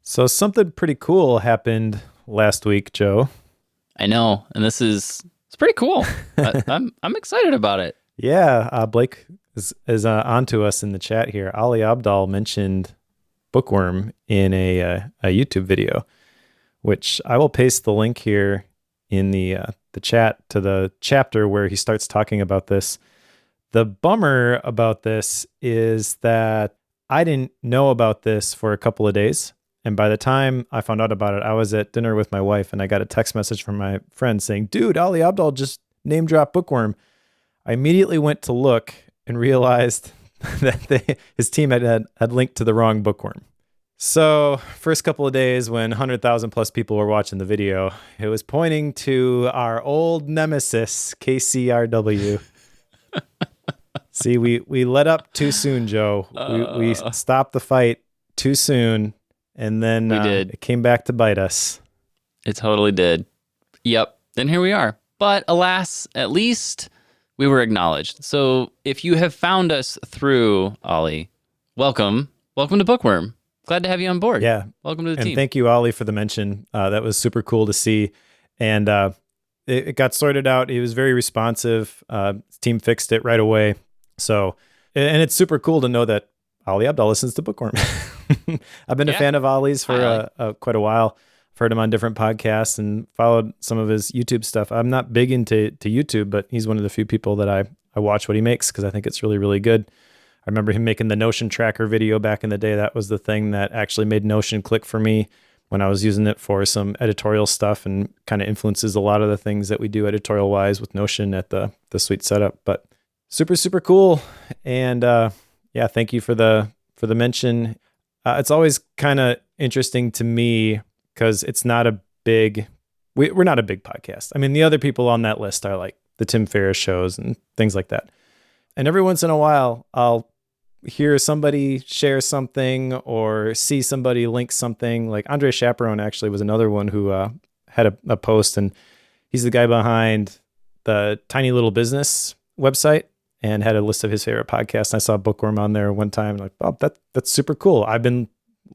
So something pretty cool happened last week, Joe. I know, and it's pretty cool. I'm excited about it. Yeah, Blake is on to us in the chat here. Ali Abdal mentioned bookworm in a YouTube video, which I will paste the link here in the chat to the chapter where he starts talking about this. The bummer about this is that I didn't know about this for a couple of days. And by the time I found out about it, I was at dinner with my wife and I got a text message from my friend saying, dude, Ali Abdal just name dropped bookworm. I immediately went to look and realized that his team had linked to the wrong bookworm. So first couple of days when 100,000 plus people were watching the video, it was pointing to our old nemesis, KCRW. See, we let up too soon, Joe. We stopped the fight too soon, and then We did. It came back to bite us. It totally did. Yep. Then here we are. But alas, at least we were acknowledged. So if you have found us through Ollie, welcome. Welcome to Bookworm. Glad to have you on board. Yeah. Welcome to the And team. thank you, Ollie, for the mention. That was super cool to see. And it got sorted out. He was very responsive. His team fixed it right away. So, and it's super cool to know that Ali Abdal listens to Bookworm. I've been a fan of Ollie's for quite a while. I've heard him on different podcasts and followed some of his YouTube stuff. I'm not big into YouTube, but he's one of the few people that I watch what he makes because I think it's really, really good. I remember him making the Notion tracker video back in the day. That was the thing that actually made Notion click for me when I was using it for some editorial stuff and kind of influences a lot of the things that we do editorial wise with Notion at the Suite setup. But super, super cool. And yeah, thank you for the mention. It's always kind of interesting to me because it's not a big, we're not a big podcast. I mean, the other people on that list are like the Tim Ferriss shows and things like that. And every once in a while, I'll hear somebody share something or see somebody link something. Like Andre Chaperone actually was another one who had a post, and he's the guy behind the Tiny Little Business website and had a list of his favorite podcasts. I saw Bookworm on there one time. Like, oh, that's super cool. I've been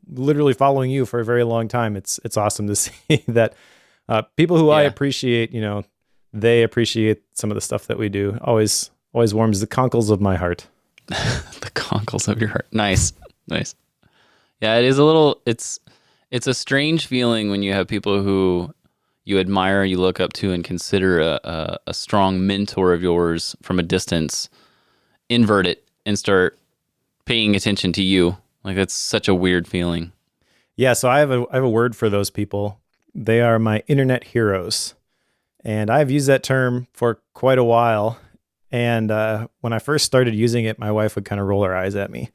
literally following you for a very long time. It's awesome to see that people who I appreciate, they appreciate some of the stuff that we do. Always warms the conkles of my heart. The conkles of your heart. Nice. Yeah, it is a little, it's a strange feeling when you have people who you admire, you look up to, and consider a strong mentor of yours from a distance, invert it and start paying attention to you. Like, that's such a weird feeling. Yeah, so I have a word for those people. They are my internet heroes. And I've used that term for quite a while. And when I first started using it, my wife would kind of roll her eyes at me.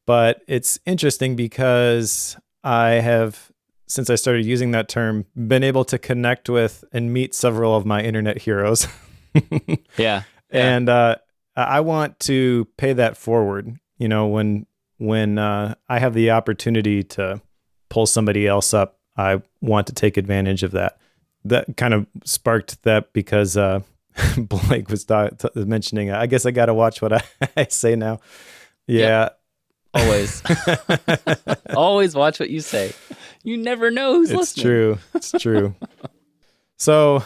But it's interesting because I have, since I started using that term, been able to connect with and meet several of my internet heroes. Yeah. And I want to pay that forward. When I have the opportunity to pull somebody else up, I want to take advantage of that. That kind of sparked that because Blake was mentioning, I guess I got to watch what I say now. Yeah. Yep. Always. Always watch what you say. You never know who's listening. It's true. So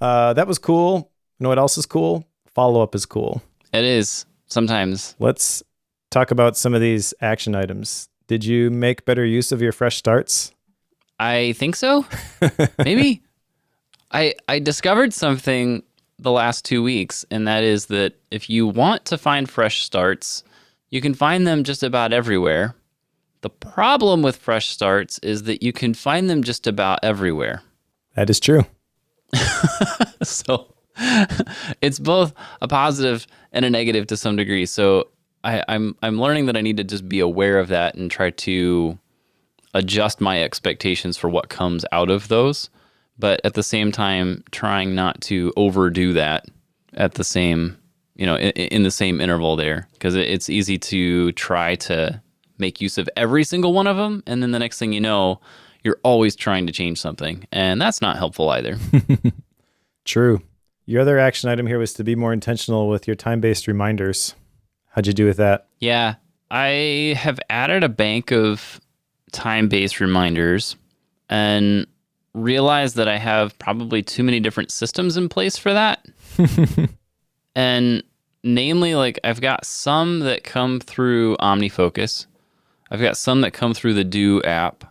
that was cool. You know what else is cool? Follow-up is cool. It is, sometimes. Let's talk about some of these action items. Did you make better use of your fresh starts? I think so. Maybe. I discovered something the last 2 weeks, and that is that if you want to find fresh starts, you can find them just about everywhere. The problem with fresh starts is that you can find them just about everywhere. That is true. So it's both a positive and a negative to some degree. So I'm learning that I need to just be aware of that and try to adjust my expectations for what comes out of those. But at the same time, trying not to overdo that at the same, in the same interval there, because it's easy to try to make use of every single one of them. And then the next thing you know, you're always trying to change something. And that's not helpful either. True. Your other action item here was to be more intentional with your time-based reminders. How'd you do with that? Yeah, I have added a bank of time-based reminders and realized that I have probably too many different systems in place for that. And namely, like I've got some that come through OmniFocus. I've got some that come through the Do app.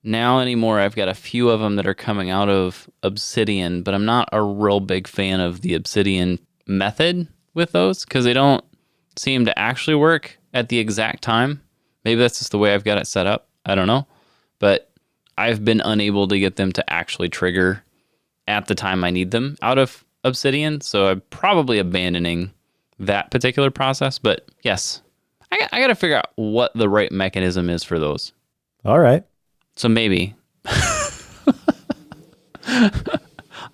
Now anymore, I've got a few of them that are coming out of Obsidian, but I'm not a real big fan of the Obsidian method with those because they don't seem to actually work at the exact time. Maybe that's just the way I've got it set up. I don't know. But I've been unable to get them to actually trigger at the time I need them out of Obsidian. So I'm probably abandoning that particular process. But yes, I got to figure out what the right mechanism is for those. All right. So maybe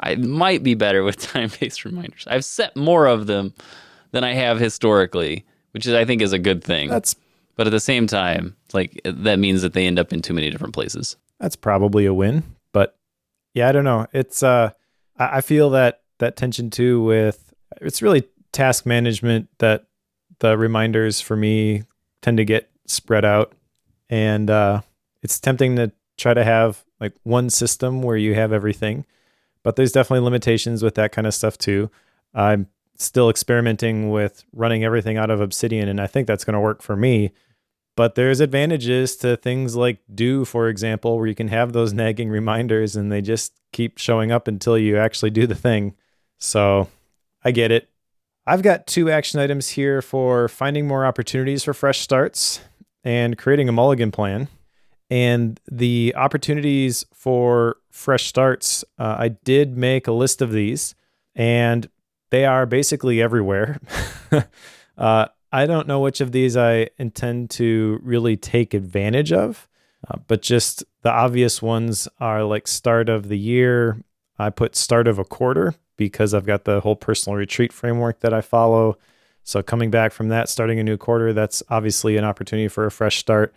I might be better with time-based reminders. I've set more of them than I have historically, which I think is a good thing. But at the same time, like that means that they end up in too many different places. That's probably a win, but yeah, I don't know. It's I feel that tension too with it's really task management that the reminders for me tend to get spread out, and it's tempting to try to have like one system where you have everything, but there's definitely limitations with that kind of stuff too. I'm still experimenting with running everything out of Obsidian, and I think that's going to work for me. But there's advantages to things like Do, for example, where you can have those nagging reminders and they just keep showing up until you actually do the thing. So I get it. I've got 2 action items here for finding more opportunities for fresh starts and creating a mulligan plan. And the opportunities for fresh starts, I did make a list of these, and they are basically everywhere. I don't know which of these I intend to really take advantage of, but just the obvious ones are like start of the year. I put start of a quarter because I've got the whole personal retreat framework that I follow. So coming back from that, starting a new quarter, that's obviously an opportunity for a fresh start.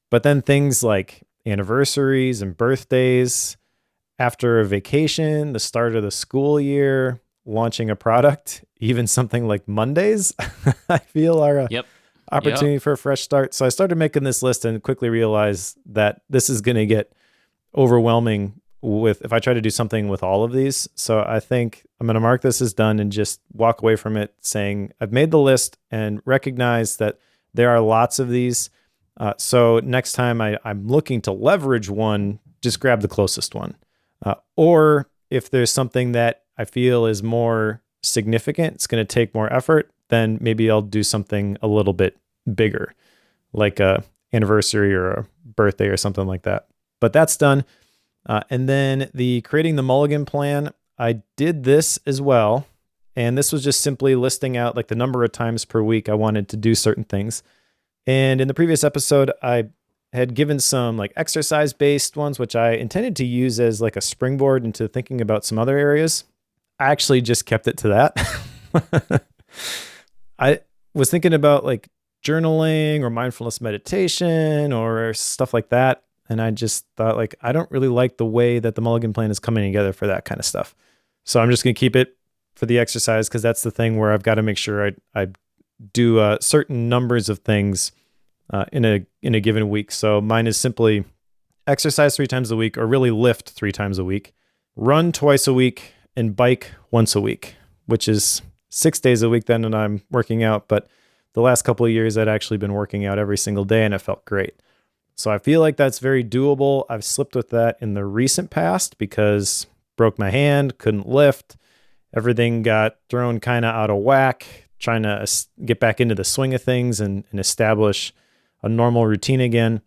But then things like anniversaries and birthdays, after a vacation, the start of the school year, launching a product, even something like Mondays, I feel are a opportunity for a fresh start. So I started making this list and quickly realized that this is going to get overwhelming with if I try to do something with all of these. So I think I'm going to mark this as done and just walk away from it saying I've made the list and recognize that there are lots of these. So next time I'm looking to leverage one, just grab the closest one. Or if there's something that I feel is more significant, it's going to take more effort, then maybe I'll do something a little bit bigger, like a anniversary or a birthday or something like that. But that's done. And then the creating the mulligan plan, I did this as well. And this was just simply listing out like the number of times per week I wanted to do certain things. And in the previous episode, I had given some like exercise based ones, which I intended to use as like a springboard into thinking about some other areas. I actually just kept it to that. I was thinking about like journaling or mindfulness meditation or stuff like that. And I just thought like, I don't really like the way that the mulligan plan is coming together for that kind of stuff. So I'm just going to keep it for the exercise because that's the thing where I've got to make sure I do certain numbers of things in a given week. So mine is simply exercise 3 times a week, or really lift 3 times a week, run twice a week, and bike once a week, which is 6 days a week then when I'm working out. But the last couple of years, I'd actually been working out every single day, and it felt great. So I feel like that's very doable. I've slipped with that in the recent past because broke my hand, couldn't lift. Everything got thrown kind of out of whack, trying to get back into the swing of things and establish a normal routine again.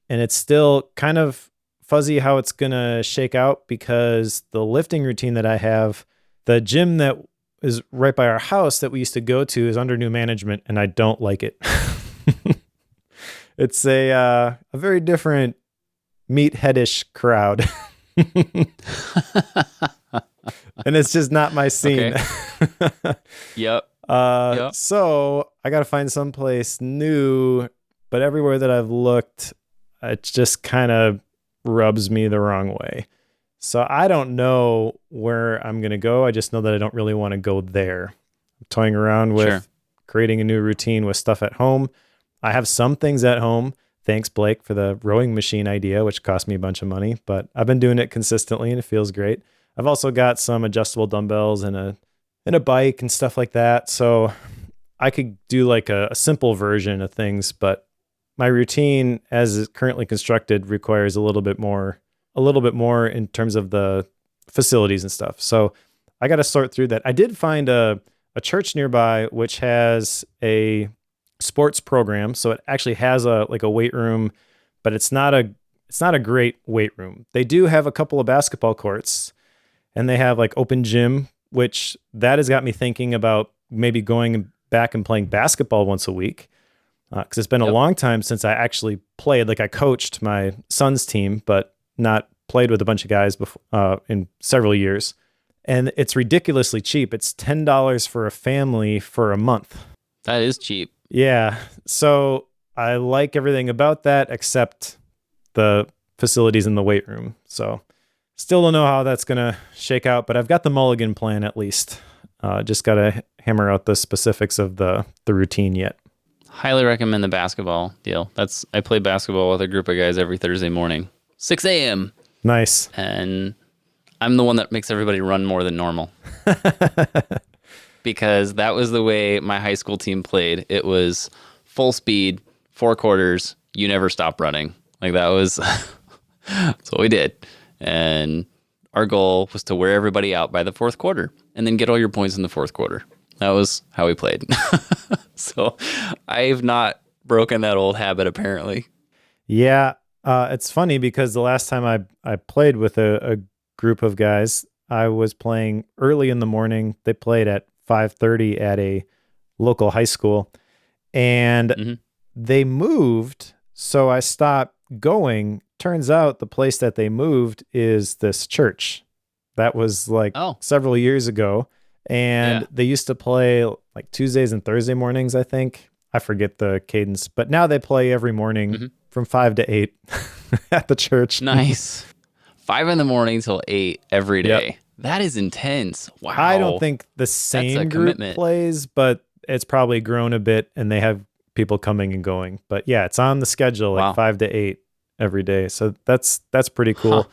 And it's still kind of fuzzy how it's going to shake out because the lifting routine that I have, the gym that is right by our house that we used to go to is under new management, and I don't like it. It's a very different meatheadish crowd. And it's just not my scene. Okay. Yep. So I got to find someplace new, but everywhere that I've looked, it just kind of rubs me the wrong way. So I don't know where I'm going to go. I just know that I don't really want to go there. I'm toying around with creating a new routine with stuff at home. I have some things at home, Thanks, Blake, for the rowing machine idea, which cost me a bunch of money, but I've been doing it consistently and it feels great. I've also got some adjustable dumbbells and a bike and stuff like that. So I could do like a simple version of things, but my routine as it's currently constructed requires a little bit more in terms of the facilities and stuff. So I got to sort through that. I did find a church nearby which has a sports program, so it actually has a weight room, but it's not a great weight room. They do have a couple of basketball courts, and they have like open gym, which that has got me thinking about maybe going back and playing basketball once a week. Because it's been a long time since I actually played. Like I coached my son's team, but not played with a bunch of guys before in several years. And it's ridiculously cheap. It's $10 for a family for a month. That is cheap. Yeah. So I like everything about that except the facilities in the weight room. So still don't know how that's going to shake out, but I've got the mulligan plan at least. Just got to hammer out the specifics of the routine yet. Highly recommend the basketball deal. I play basketball with a group of guys every Thursday morning, 6 a.m. Nice. And I'm the one that makes everybody run more than normal. Because that was the way my high school team played. It was full speed, 4 quarters, you never stop running. Like that was that's what we did. And our goal was to wear everybody out by the 4th quarter and then get all your points in the 4th quarter. That was how we played. So I've not broken that old habit, apparently. Yeah. It's funny because the last time I played with a group of guys, I was playing early in the morning. They played at 5:30 at a local high school, and they moved. So I stopped going. Turns out the place that they moved is this church. That was like several years ago. And they used to play like Tuesdays and Thursday mornings, I think. I forget the cadence, but now they play every morning from 5 to 8 at the church. Nice. 5 in the morning till 8 every day. Yep. That is intense. Wow. I don't think the same group plays, but it's probably grown a bit and they have people coming and going. But yeah, it's on the schedule like 5 to 8 every day. So that's pretty cool.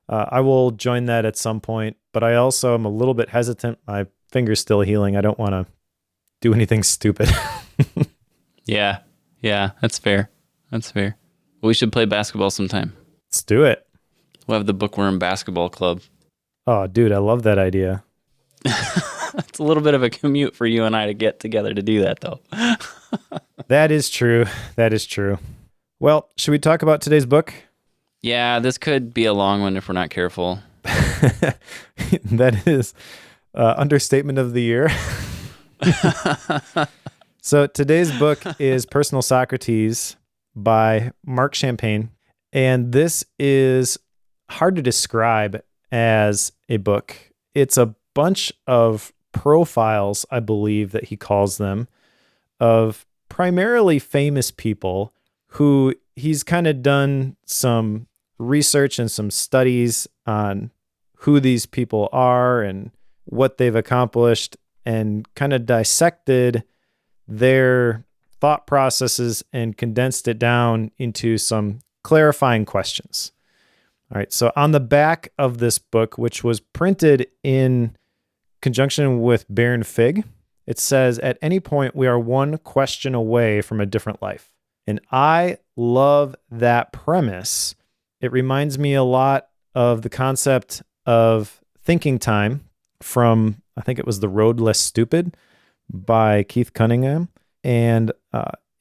I will join that at some point, but I also am a little bit hesitant. My finger's still healing. I don't want to do anything stupid. Yeah, that's fair. We should play basketball sometime. Let's do it. We'll have the Bookworm Basketball Club. Oh, dude, I love that idea. It's a little bit of a commute for you and I to get together to do that, though. That is true. Well, should we talk about today's book? Yeah, this could be a long one if we're not careful. That is understatement of the year. So today's book is Personal Socrates by Marc Champagne. And this is hard to describe as a book. It's a bunch of profiles, I believe that he calls them, of primarily famous people who he's kind of done some research and some studies on who these people are and what they've accomplished and kind of dissected their thought processes and condensed it down into some clarifying questions. All right, so on the back of this book, which was printed in conjunction with Baron Fig, it says, at any point, we are one question away from a different life. And I love that premise. It reminds me a lot of the concept of thinking time from, I think it was The Road Less Stupid by Keith Cunningham. And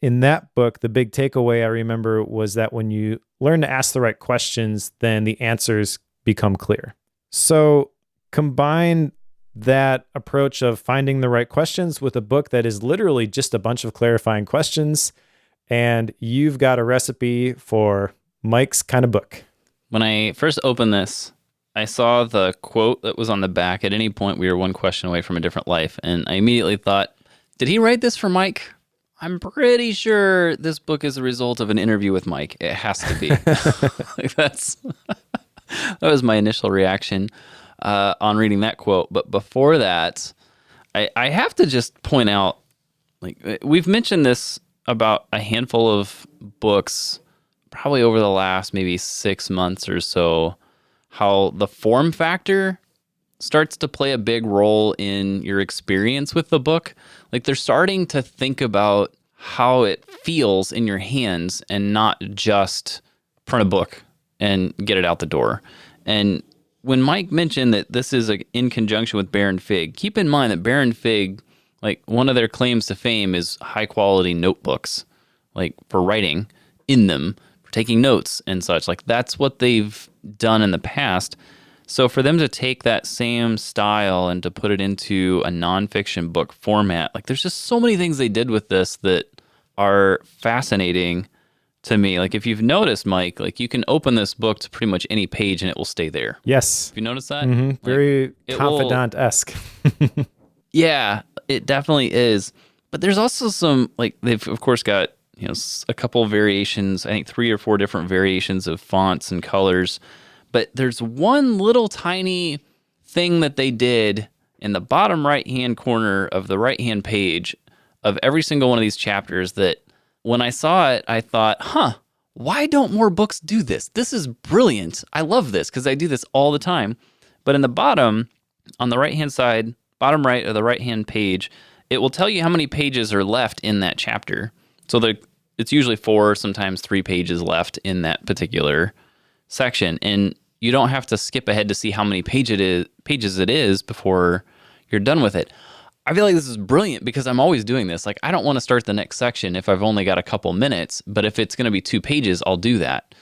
in that book, the big takeaway I remember was that when you learn to ask the right questions, then the answers become clear. So combine that approach of finding the right questions with a book that is literally just a bunch of clarifying questions, and you've got a recipe for Mike's kind of book. When I first opened this, I saw the quote that was on the back, at any point we are one question away from a different life. And I immediately thought, did he write this for Mike? I'm pretty sure this book is a result of an interview with Mike. It has to be. That was my initial reaction on reading that quote. But before that, I have to just point out, like, we've mentioned this about a handful of books probably over the last maybe 6 months or so, how the form factor starts to play a big role in your experience with the book. Like they're starting to think about how it feels in your hands and not just print a book and get it out the door. And when Mike mentioned that this is in conjunction with Bear and Fig, keep in mind that Bear and Fig, like one of their claims to fame is high quality notebooks, like for writing in them, for taking notes and such. Like that's what they've done in the past. So for them to take that same style and to put it into a nonfiction book format, like there's just so many things they did with this that are fascinating to me. Like if you've noticed, Mike, like you can open this book to pretty much any page and it will stay there. Yes. Have you noticed that? Mm-hmm. Like, very confidant-esque. Yeah, it definitely is. But there's also some, like they've of course got, a couple variations, I think 3 or 4 different variations of fonts and colors. But there's one little tiny thing that they did in the bottom right-hand corner of the right-hand page of every single one of these chapters that when I saw it, I thought, why don't more books do this? This is brilliant. I love this because I do this all the time. But in the bottom, on the right-hand side, bottom right of the right-hand page, it will tell you how many pages are left in that chapter. So it's usually 4, sometimes 3 pages left in that particular section, and you don't have to skip ahead to see how many pages it is before you're done with it. I feel like this is brilliant because I'm always doing this. Like I don't want to start the next section if I've only got a couple minutes, but if it's going to be 2 pages, I'll do that.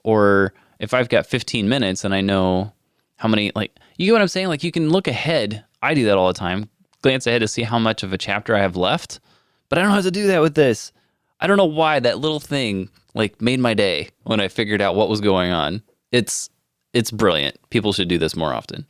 Or if I've got 15 minutes and I know how many, like, you get what I'm saying? Like you can look ahead. I do that all the time. Glance ahead to see how much of a chapter I have left, but I don't have to do that with this. I don't know why that little thing like made my day when I figured out what was going on. It's brilliant. People should do this more often.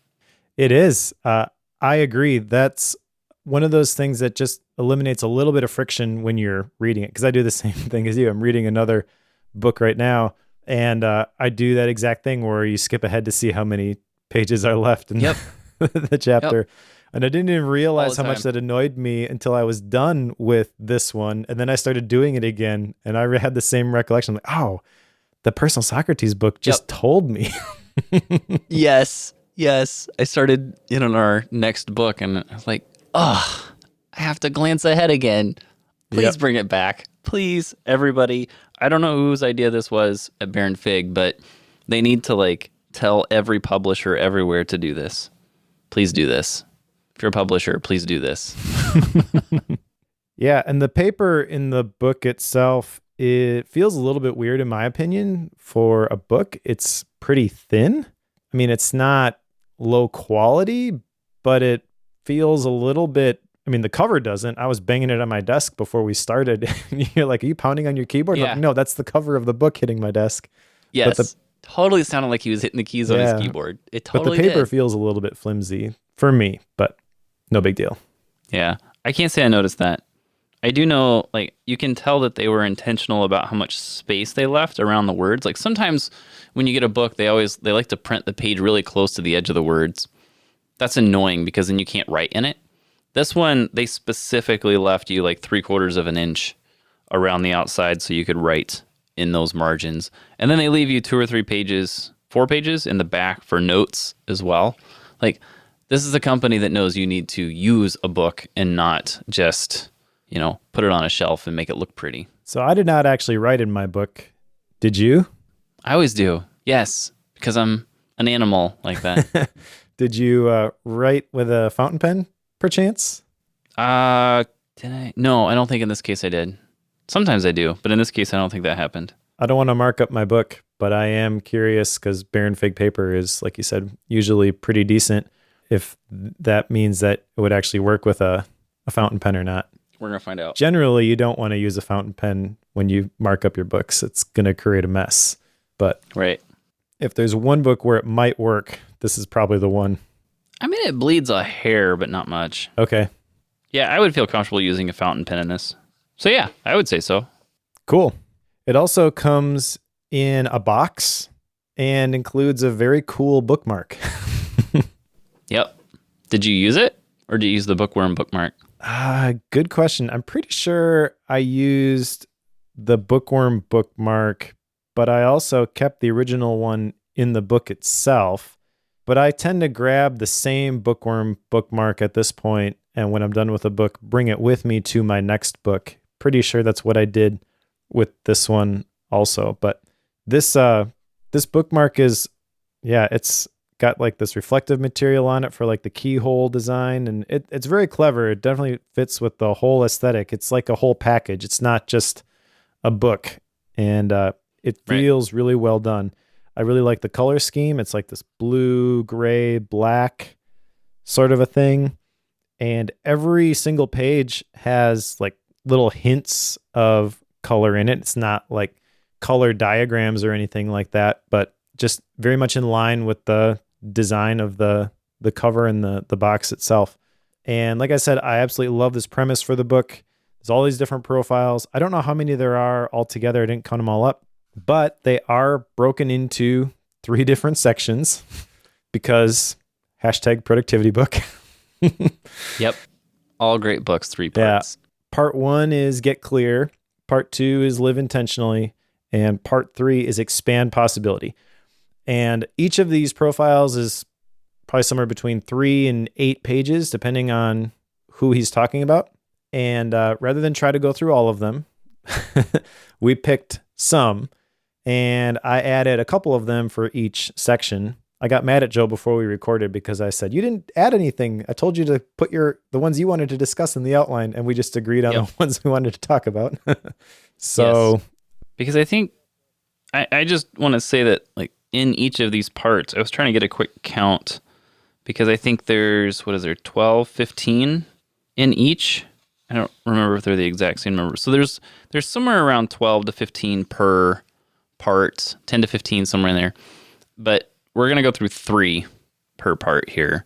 It is. I agree. That's one of those things that just eliminates a little bit of friction when you're reading it. Because I do the same thing as you. I'm reading another book right now, and I do that exact thing where you skip ahead to see how many pages are left in the chapter. Yep. And I didn't even realize how much that annoyed me until I was done with this one. And then I started doing it again, and I had the same recollection. Like, oh, the personal Socrates book just told me. Yes. I started in on our next book, and I was like, I have to glance ahead again. Please bring it back. Please, everybody. I don't know whose idea this was at Bear and Fig, but they need to like tell every publisher everywhere to do this. Please do this. If you're a publisher, please do this. Yeah, and the paper in the book itself, it feels a little bit weird in my opinion for a book. It's pretty thin. I mean, it's not low quality, but it feels a little bit, I mean, the cover doesn't. I was banging it on my desk before we started. You're like, are you pounding on your keyboard? Yeah. Like, no, that's the cover of the book hitting my desk. Yes. Totally sounded like he was hitting the keys on his keyboard. It totally But the paper did. feels a little bit flimsy for me, but no big deal. Yeah. I can't say I noticed that. I do know, like, you can tell that they were intentional about how much space they left around the words. Like, sometimes when you get a book, they like to print the page really close to the edge of the words. That's annoying because then you can't write in it. This one, they specifically left you like 3/4 of an inch around the outside so you could write in those margins. And then they leave you 2 or 3 pages, 4 pages in the back for notes as well. Like, this is a company that knows you need to use a book and not just, put it on a shelf and make it look pretty. So I did not actually write in my book. Did you? I always do. Yes, because I'm an animal like that. Did you write with a fountain pen, perchance? Did I? No, I don't think in this case I did. Sometimes I do, but in this case, I don't think that happened. I don't want to mark up my book, but I am curious because Bear and Fig paper is, like you said, usually pretty decent. If that means that it would actually work with a fountain pen or not. We're going to find out. Generally, you don't want to use a fountain pen when you mark up your books. It's going to create a mess. But right. If there's one book where it might work, this is probably the one. I mean, it bleeds a hair, but not much. Okay. Yeah, I would feel comfortable using a fountain pen in this. So yeah, I would say so. Cool. It also comes in a box and includes a very cool bookmark. Yep. Did you use it or did you use the bookworm bookmark? Good question. I'm pretty sure I used the bookworm bookmark but I also kept the original one in the book itself. But I tend to grab the same bookworm bookmark at this point, and when I'm done with a book, bring it with me to my next book. Pretty sure that's what I did with this one also. But this this bookmark is, yeah, it's got like this reflective material on it for like the keyhole design, and it's very clever. It definitely fits with the whole aesthetic. It's like a whole package. It's not just a book, and it feels really well done. I really like the color scheme. It's like this blue, gray, black sort of a thing. And every single page has like little hints of color in it. It's not like color diagrams or anything like that, but just very much in line with the design of the cover and the box itself. And like I said, I absolutely love this premise for the book. There's all these different profiles. I don't know how many there are altogether. I didn't count them all up, but they are broken into 3 different sections because #productivity book. Yep. All great books, 3 parts. Yeah. Part 1 is get clear. Part 2 is live intentionally. And part 3 is expand possibility. And each of these profiles is probably somewhere between 3 and 8 pages, depending on who he's talking about. And rather than try to go through all of them, we picked some, and I added a couple of them for each section. I got mad at Joe before we recorded because I said, you didn't add anything. I told you to put the ones you wanted to discuss in the outline, and we just agreed on the ones we wanted to talk about. So, yes. Because I think I just want to say that like in each of these parts, I was trying to get a quick count because I think there's, 12, 15 in each. I don't remember if they're the exact same number. So there's somewhere around 12 to 15 per part, 10 to 15, somewhere in there. But we're going to go through 3 per part here.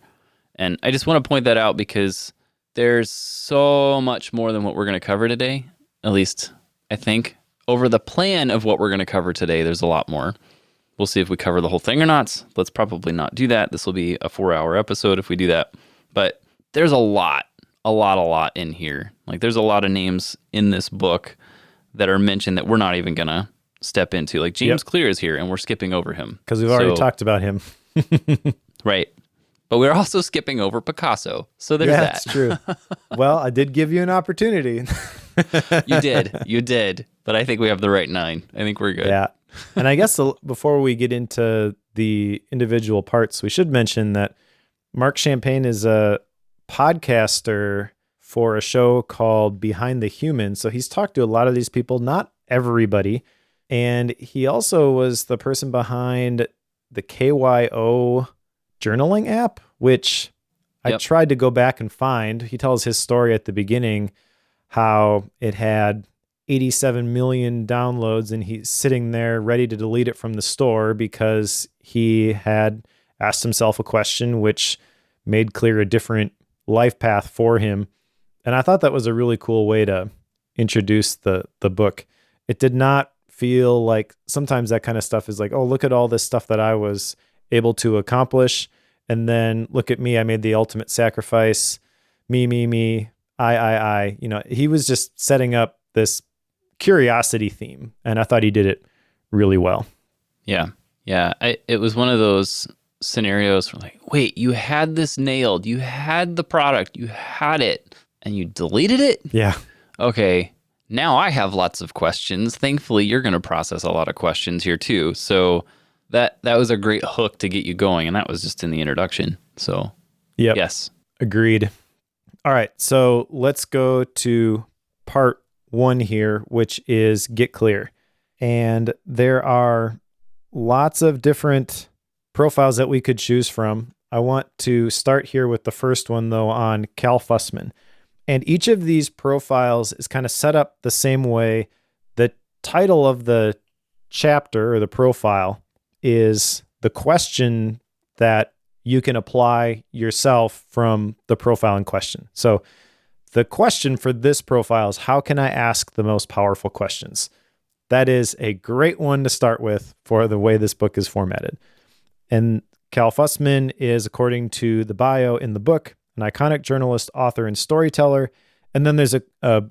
And I just want to point that out because there's so much more than what we're going to cover today. At least, I think. Over the plan of what we're going to cover today, there's a lot more. We'll see if we cover the whole thing or not. Let's probably not do that. This will be a 4-hour episode if we do that. But there's a lot in here. Like there's a lot of names in this book that are mentioned that we're not even going to step into. Like James Clear is here and we're skipping over him. Because we've already talked about him. Right. But we're also skipping over Picasso. So there's that. That's true. Well, I did give you an opportunity. You did. But I think we have the right 9. I think we're good. Yeah. And I guess before we get into the individual parts, we should mention that Marc Champagne is a podcaster for a show called Behind the Human. So he's talked to a lot of these people, not everybody. And he also was the person behind the KYO journaling app, which I tried to go back and find. He tells his story at the beginning, how it had 87 million downloads and he's sitting there ready to delete it from the store because he had asked himself a question which made clear a different life path for him. And I thought that was a really cool way to introduce the book. It did not feel like sometimes that kind of stuff is like, oh, look at all this stuff that I was able to accomplish. And then look at me, I made the ultimate sacrifice. Me, I. You know, he was just setting up this curiosity theme, and I thought he did it really well. Yeah. It was one of those scenarios where like, wait, you had this nailed, you had the product, you had it, and you deleted it? Yeah. Okay, now I have lots of questions. Thankfully, you're going to process a lot of questions here too. So that was a great hook to get you going, and that was just in the introduction. So, yes. Agreed. All right, so let's go to part 1 here, which is get clear. And there are lots of different profiles that we could choose from. I want to start here with the first one, though, on Cal Fussman. And each of these profiles is kind of set up the same way. The title of the chapter or the profile is the question that you can apply yourself from the profile in question. So the question for this profile is, how can I ask the most powerful questions? That is a great one to start with for the way this book is formatted. And Cal Fussman is, according to the bio in the book, an iconic journalist, author, and storyteller. And then there's a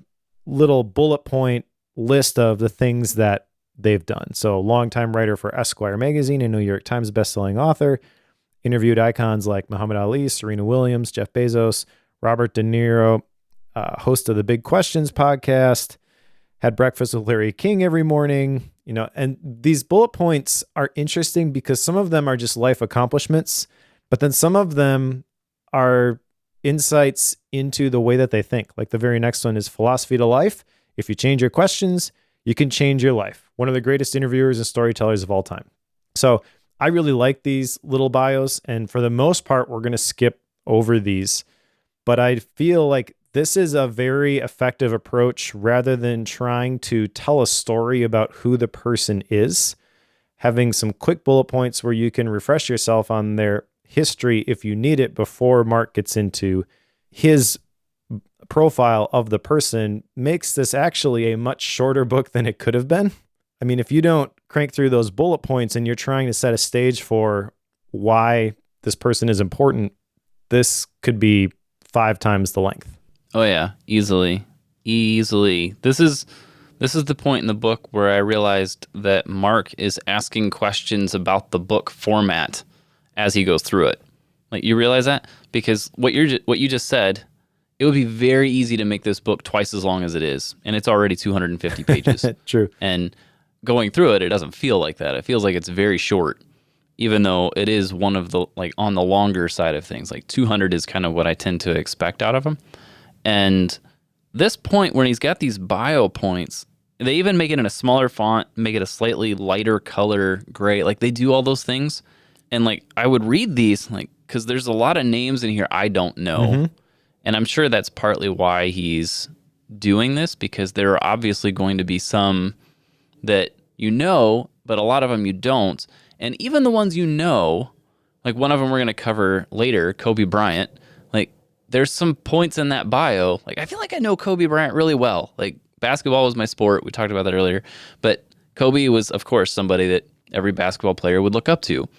little bullet point list of the things that they've done. So longtime writer for Esquire magazine and New York Times bestselling author, interviewed icons like Muhammad Ali, Serena Williams, Jeff Bezos, Robert De Niro, host of the Big Questions podcast, had breakfast with Larry King every morning, and these bullet points are interesting because some of them are just life accomplishments, but then some of them are insights into the way that they think. Like the very next one is philosophy to life. If you change your questions, you can change your life. One of the greatest interviewers and storytellers of all time. So I really like these little bios, and for the most part, we're going to skip over these. But I feel like this is a very effective approach rather than trying to tell a story about who the person is. Having some quick bullet points where you can refresh yourself on their history if you need it before Marc gets into his profile of the person makes this actually a much shorter book than it could have been. I mean, if you don't crank through those bullet points and you're trying to set a stage for why this person is important, this could be 5 times the length. Oh yeah, easily. This is the point in the book where I realized that Marc is asking questions about the book format as he goes through it. Like, you realize that? Because what you just said, it would be very easy to make this book twice as long as it is, and it's already 250 pages. True. And going through it, it doesn't feel like that. It feels like it's very short, even though it is one of the, like, on the longer side of things. Like 200 is kind of what I tend to expect out of him. And this point when he's got these bio points, they even make it in a smaller font, make it a slightly lighter color gray. Like, they do all those things. And like, I would read these, like, because there's a lot of names in here I don't know. Mm-hmm. And I'm sure that's partly why he's doing this, because there are obviously going to be some that you know, but a lot of them you don't. And even the ones you know, like one of them we're going to cover later, Kobe Bryant, like, there's some points in that bio. Like, I feel like I know Kobe Bryant really well. Like, basketball was my sport. We talked about that earlier. But Kobe was, of course, somebody that every basketball player would look up to.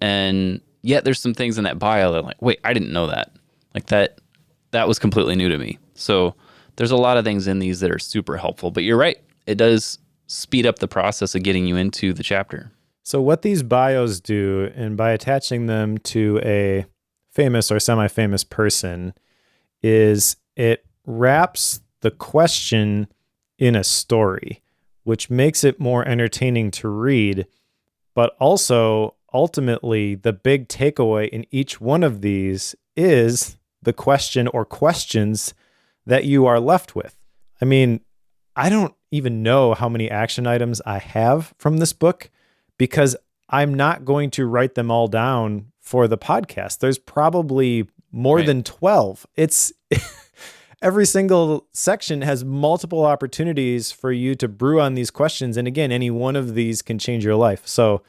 And yet there's some things in that bio that I'm like, wait, I didn't know that. Like, that was completely new to me. So there's a lot of things in these that are super helpful. But you're right. It does speed up the process of getting you into the chapter. So what these bios do, and by attaching them to a famous or semi-famous person, is it wraps the question in a story, which makes it more entertaining to read, but also ultimately the big takeaway in each one of these is the question or questions that you are left with. I mean, I don't even know how many action items I have from this book because I'm not going to write them all down for the podcast. There's probably more than 12. It's every single section has multiple opportunities for you to brew on these questions. And again, any one of these can change your life. So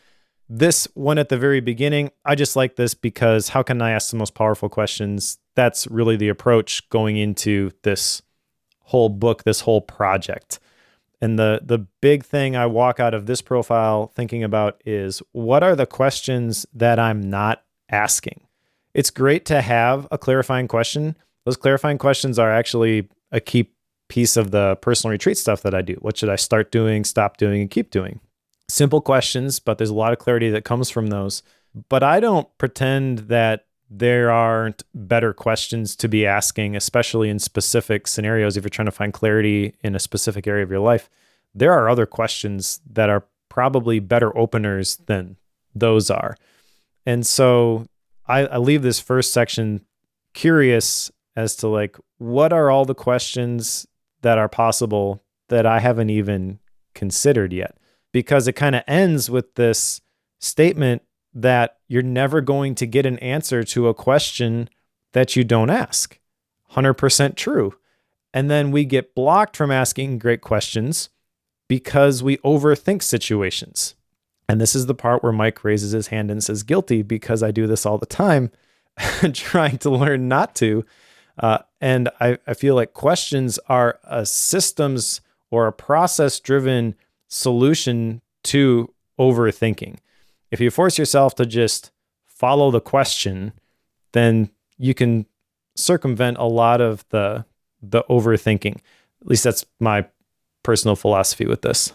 this one at the very beginning, I just like this because how can I ask the most powerful questions? That's really the approach going into this whole book, this whole project. And the big thing I walk out of this profile thinking about is, what are the questions that I'm not asking? It's great to have a clarifying question. Those clarifying questions are actually a key piece of the personal retreat stuff that I do. What should I start doing, stop doing, and keep doing? Simple questions, but there's a lot of clarity that comes from those. But I don't pretend that there aren't better questions to be asking, especially in specific scenarios. If you're trying to find clarity in a specific area of your life, there are other questions that are probably better openers than those are. And so I leave this first section curious as to, like, what are all the questions that are possible that I haven't even considered yet? Because it kind of ends with this statement that you're never going to get an answer to a question that you don't ask. 100% true. And then we get blocked from asking great questions because we overthink situations. And this is the part where Mike raises his hand and says, guilty, because I do this all the time, trying to learn not to. And I feel like questions are a systems or a process-driven solution to overthinking. If you force yourself to just follow the question, then you can circumvent a lot of the overthinking. At least that's my personal philosophy with this.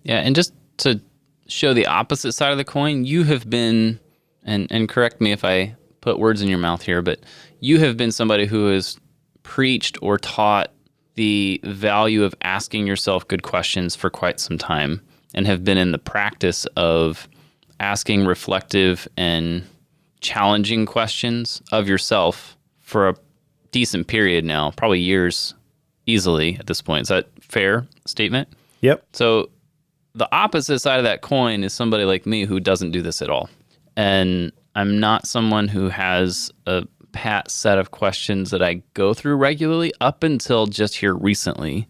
Yeah, and just to show the opposite side of the coin, you have been, and correct me if I put words in your mouth here, but you have been somebody who has preached or taught the value of asking yourself good questions for quite some time, and have been in the practice of asking reflective and challenging questions of yourself for a decent period now, probably years easily at this point. Is that fair statement? Yep. So the opposite side of that coin is somebody like me who doesn't do this at all. And I'm not someone who has a pat set of questions that I go through regularly up until just here recently,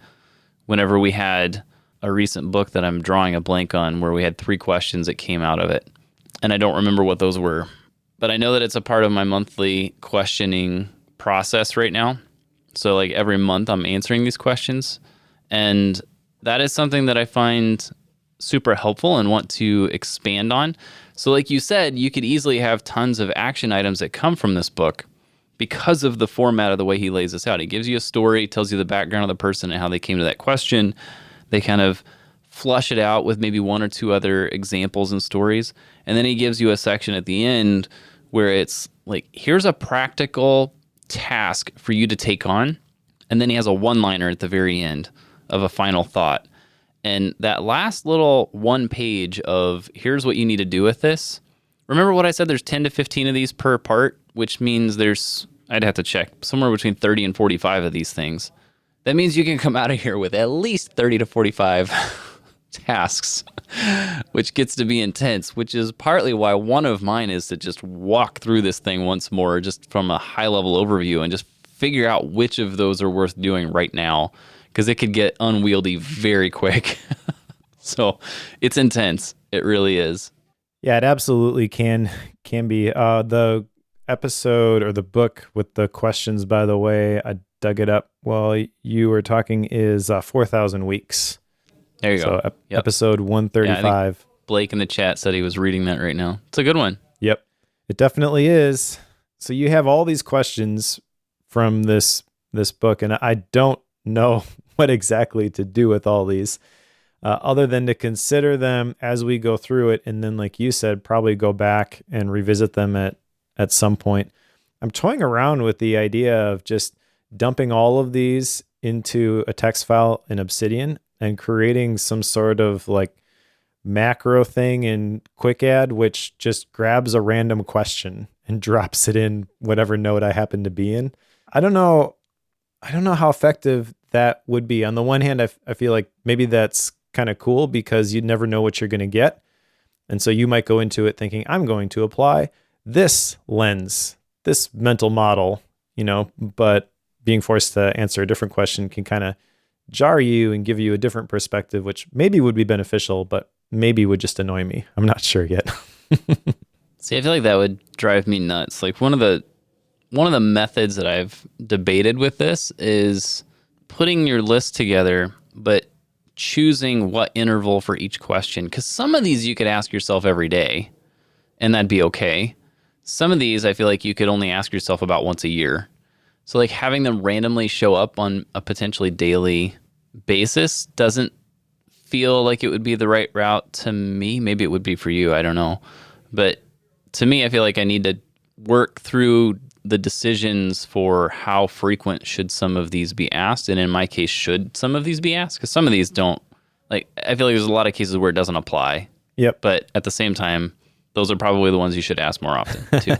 whenever we had a recent book that I'm drawing a blank on where we had 3 questions that came out of it. And I don't remember what those were. But I know that it's a part of my monthly questioning process right now. So like every month I'm answering these questions. And that is something that I find super helpful and want to expand on. So like you said, you could easily have tons of action items that come from this book because of the format of the way he lays this out. He gives you a story, tells you the background of the person and how they came to that question. They kind of flush it out with maybe 1 or 2 other examples and stories. And then he gives you a section at the end where it's like, here's a practical task for you to take on. And then he has a one-liner at the very end of a final thought. And that last little 1 page of here's what you need to do with this. Remember what I said? There's 10 to 15 of these per part, which means I'd have to check, somewhere between 30 and 45 of these things. That means you can come out of here with at least 30 to 45 tasks, which gets to be intense, which is partly why one of mine is to just walk through this thing once more, just from a high-level overview, and just figure out which of those are worth doing right now, because it could get unwieldy very quick. So it's intense. It really is. Yeah, it absolutely can be. The episode or the book with the questions, by the way, I dug it up while you were talking, is 4,000 Weeks. There you go. Yep. Episode 135. Yeah, Blake in the chat said he was reading that right now. It's a good one. Yep, it definitely is. So you have all these questions from this book, and I don't know what exactly to do with all these, other than to consider them as we go through it, and then, like you said, probably go back and revisit them at some point. I'm toying around with the idea of just dumping all of these into a text file in Obsidian and creating some sort of like macro thing in Quick Add, which just grabs a random question and drops it in whatever node I happen to be in. I don't know how effective that would be. On the one hand, I feel like maybe that's kind of cool because you never know what you're going to get. And so you might go into it thinking, I'm going to apply this lens, this mental model, but being forced to answer a different question can kind of jar you and give you a different perspective, which maybe would be beneficial, but maybe would just annoy me. I'm not sure yet. See, I feel like that would drive me nuts. Like one of the methods that I've debated with this is putting your list together, but choosing what interval for each question. Because some of these you could ask yourself every day, and that'd be okay. Some of these I feel like you could only ask yourself about once a year. So like having them randomly show up on a potentially daily basis doesn't feel like it would be the right route to me. Maybe it would be for you. I don't know. But to me, I feel like I need to work through the decisions for how frequent should some of these be asked. And in my case, should some of these be asked? Because some of these don't. Like, I feel like there's a lot of cases where it doesn't apply. Yep. But at the same time, those are probably the ones you should ask more often too.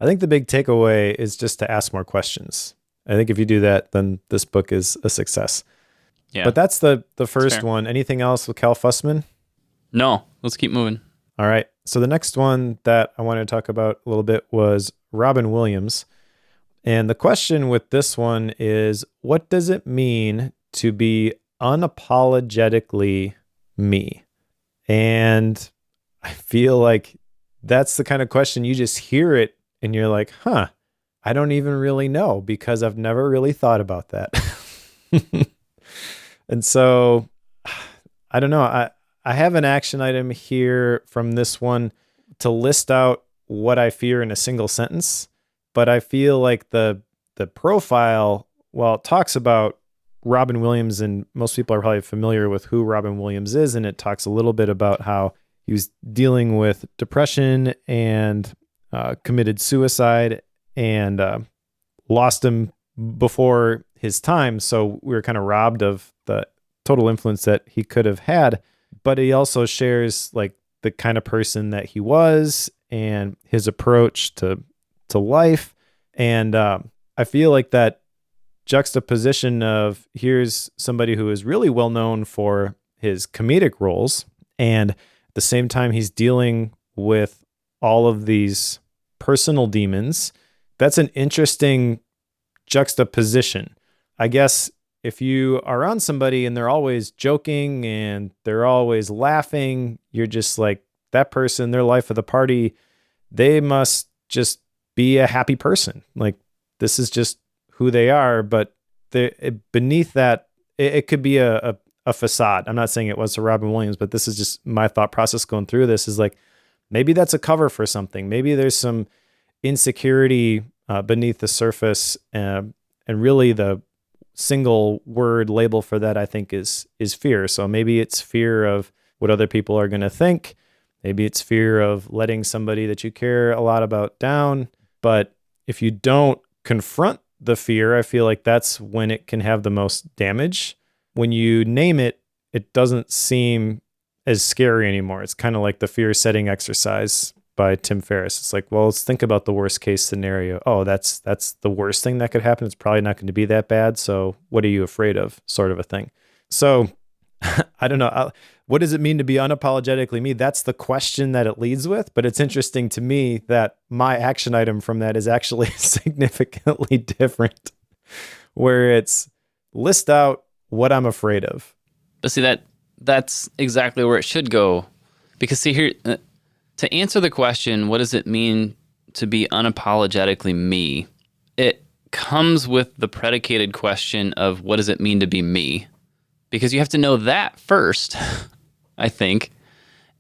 I think the big takeaway is just to ask more questions. I think if you do that, then this book is a success. Yeah. But that's the first one. Anything else with Cal Fussman? No, let's keep moving. All right. So the next one that I wanted to talk about a little bit was Robin Williams. And the question with this one is, what does it mean to be unapologetically me? And I feel like that's the kind of question you just hear it and you're like, I don't even really know because I've never really thought about that. And so I don't know. I have an action item here from this one to list out what I fear in a single sentence, but I feel like the profile, while it talks about Robin Williams, and most people are probably familiar with who Robin Williams is, and it talks a little bit about how he was dealing with depression and committed suicide and lost him before his time. So we were kind of robbed of the total influence that he could have had. But he also shares like the kind of person that he was and his approach to life. And I feel like that juxtaposition of here's somebody who is really well known for his comedic roles, and at the same time he's dealing with all of these personal demons. That's an interesting juxtaposition. I guess if you are around somebody and they're always joking and they're always laughing, you're just like, that person, their life of the party, they must just be a happy person. Like, this is just who they are. But beneath that, it could be a facade. I'm not saying it was to Robin Williams, but this is just my thought process going through this is like, maybe that's a cover for something. Maybe there's some insecurity beneath the surface. And really the single word label for that, I think, is fear. So maybe it's fear of what other people are going to think. Maybe it's fear of letting somebody that you care a lot about down. But if you don't confront the fear, I feel like that's when it can have the most damage. When you name it, it doesn't seem as scary anymore. It's kind of like the fear setting exercise by Tim Ferriss. It's like, well, let's think about the worst case scenario. Oh, that's the worst thing that could happen. It's probably not going to be that bad. So what are you afraid of? Sort of a thing. So I don't know. What does it mean to be unapologetically me? That's the question that it leads with. But it's interesting to me that my action item from that is actually significantly different, where it's list out what I'm afraid of. But see, that's exactly where it should go. Because see here, to answer the question, what does it mean to be unapologetically me? It comes with the predicated question of what does it mean to be me? Because you have to know that first, I think.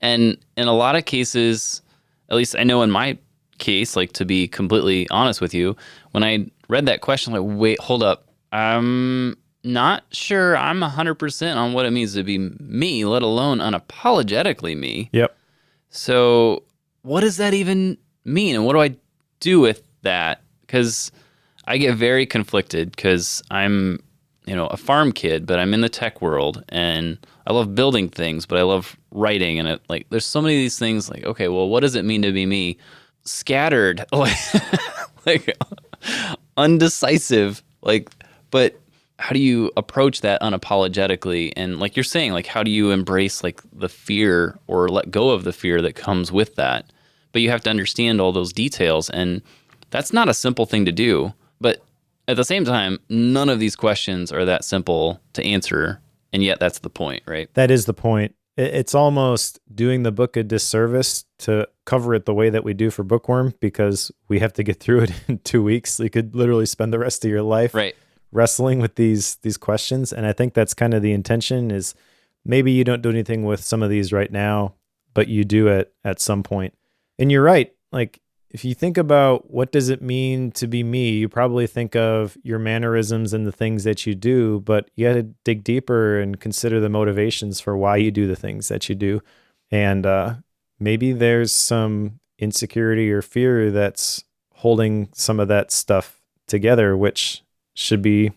And in a lot of cases, at least I know in my case, like to be completely honest with you, when I read that question, I'm like, wait, hold up. I'm not sure I'm 100% on what it means to be me, let alone unapologetically me. Yep. So what does that even mean? And what do I do with that? Because I get very conflicted because I'm, a farm kid, but I'm in the tech world and I love building things, but I love writing. And there's so many of these things like, okay, well, what does it mean to be me? Scattered, like undecisive, but how do you approach that unapologetically? And like you're saying, like, how do you embrace like the fear or let go of the fear that comes with that? But you have to understand all those details. And that's not a simple thing to do. But at the same time, none of these questions are that simple to answer. And yet that's the point, right? That is the point. It's almost doing the book a disservice to cover it the way that we do for Bookworm, because we have to get through it in 2 weeks. You could literally spend the rest of your life wrestling with these questions. And I think that's kind of the intention, is maybe you don't do anything with some of these right now, but you do it at some point. And you're right. Like, if you think about what does it mean to be me, you probably think of your mannerisms and the things that you do, but you got to dig deeper and consider the motivations for why you do the things that you do. And maybe there's some insecurity or fear that's holding some of that stuff together, which should be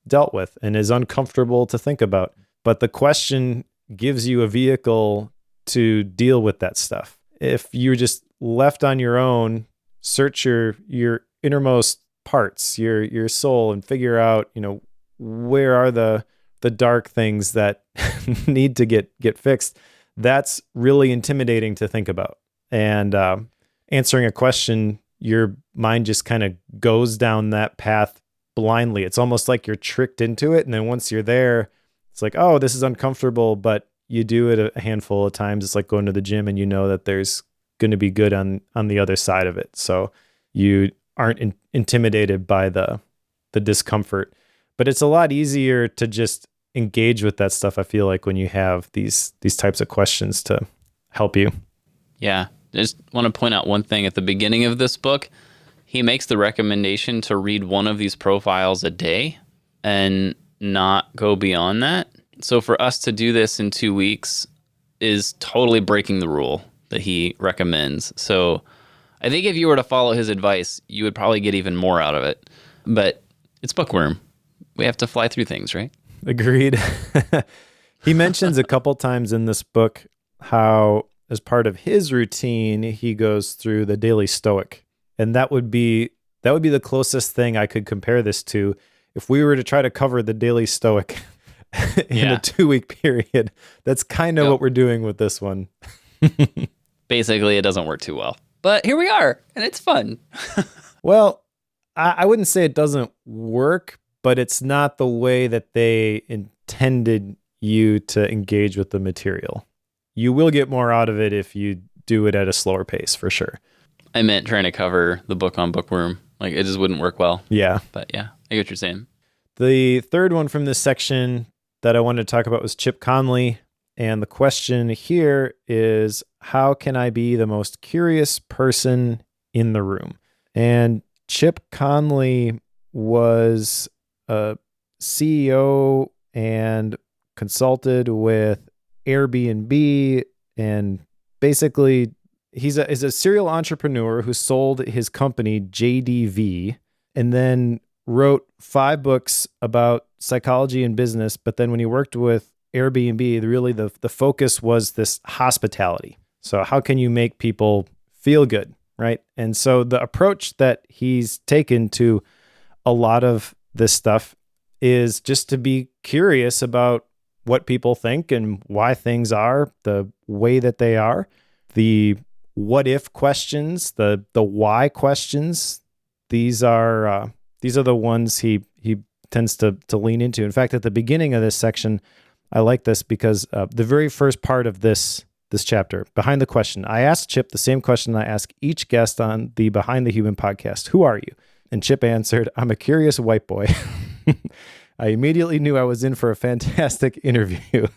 dealt with and is uncomfortable to think about. But the question gives you a vehicle to deal with that stuff. If you're just left on your own, search your innermost parts, your soul, and figure out, where are the dark things that need to get fixed. That's really intimidating to think about. And answering a question, your mind just kind of goes down that path blindly. It's almost like you're tricked into it. And then once you're there, it's like, oh, this is uncomfortable, but you do it a handful of times. It's like going to the gym and you know that there's going to be good on the other side of it. So you aren't intimidated by the discomfort. But it's a lot easier to just engage with that stuff, I feel like, when you have these types of questions to help you. Yeah. I just want to point out one thing. At the beginning of this book, he makes the recommendation to read one of these profiles a day. And not go beyond that. So for us to do this in 2 weeks is totally breaking the rule that he recommends. So I think if you were to follow his advice, you would probably get even more out of it. But it's bookworm. We have to fly through things, right? Agreed. He mentions a couple times in this book how, as part of his routine, he goes through the Daily Stoic. And that would be the closest thing I could compare this to if we were to try to cover the Daily Stoic in a 2-week period. That's kind of what we're doing with this one. Basically, it doesn't work too well. But here we are, and it's fun. Well, I wouldn't say it doesn't work, but it's not the way that they intended you to engage with the material. You will get more out of it if you do it at a slower pace, for sure. I meant trying to cover the book on bookworm. Like, it just wouldn't work well. Yeah. But yeah, I get what you're saying. The third one from this section that I wanted to talk about was Chip Conley. And the question here is, how can I be the most curious person in the room? And Chip Conley was a CEO and consulted with Airbnb, and basically he's a serial entrepreneur who sold his company JDV and then wrote 5 books about psychology and business. But then when he worked with Airbnb, really the focus was this hospitality. So how can you make people feel good, right? And so the approach that he's taken to a lot of this stuff is just to be curious about what people think and why things are the way that they are. The what if questions, the why questions, these are the ones he tends to lean into. In fact, at the beginning of this section, I like this because the very first part of this chapter, behind the question, I asked Chip the same question I ask each guest on the Behind the Human podcast. Who are you? And Chip answered, I'm a curious white boy. I immediately knew I was in for a fantastic interview.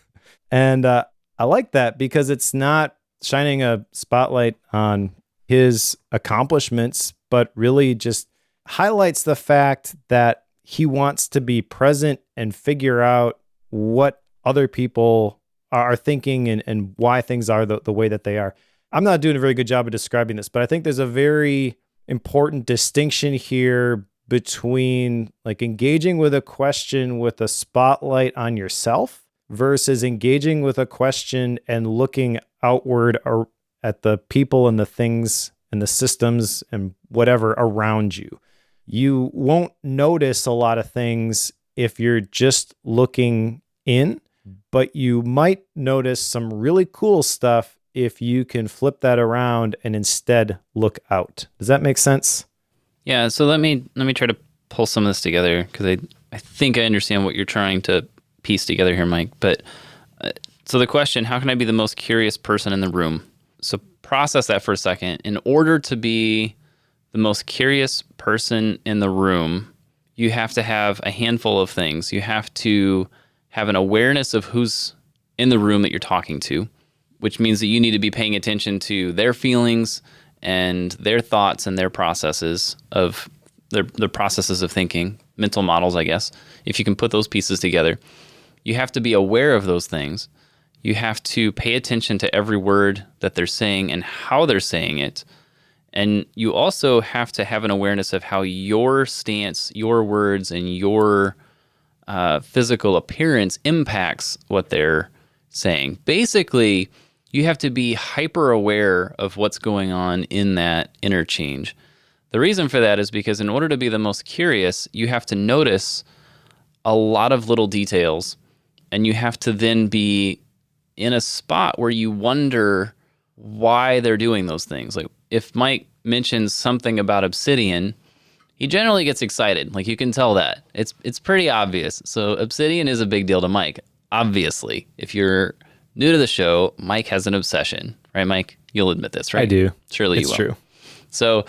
And I like that because it's not shining a spotlight on his accomplishments, but really just highlights the fact that he wants to be present and figure out what other people are thinking and why things are the way that they are. I'm not doing a very good job of describing this, but I think there's a very important distinction here between like engaging with a question with a spotlight on yourself versus engaging with a question and looking outward at the people and the things and the systems and whatever around you. You won't notice a lot of things if you're just looking in, but you might notice some really cool stuff if you can flip that around and instead look out. Does that make sense? Yeah, so let me try to pull some of this together because I think I understand what you're trying to piece together here, Mike. But so the question, how can I be the most curious person in the room? So process that for a second. In order to be the most curious person in the room, you have to have a handful of things. You have to have an awareness of who's in the room that you're talking to, which means that you need to be paying attention to their feelings and their thoughts and their processes of their processes of thinking, mental models, I guess. If you can put those pieces together, you have to be aware of those things. You have to pay attention to every word that they're saying and how they're saying it. And you also have to have an awareness of how your stance, your words, and your physical appearance impacts what they're saying. Basically, you have to be hyper aware of what's going on in that interchange. The reason for that is because in order to be the most curious, you have to notice a lot of little details, and you have to then be in a spot where you wonder why they're doing those things. Like if Mike mentions something about Obsidian, he generally gets excited. Like you can tell that. It's pretty obvious. So Obsidian is a big deal to Mike. Obviously, if you're new to the show, Mike has an obsession, right, Mike? You'll admit this, right? I do. Surely you will. It's true. So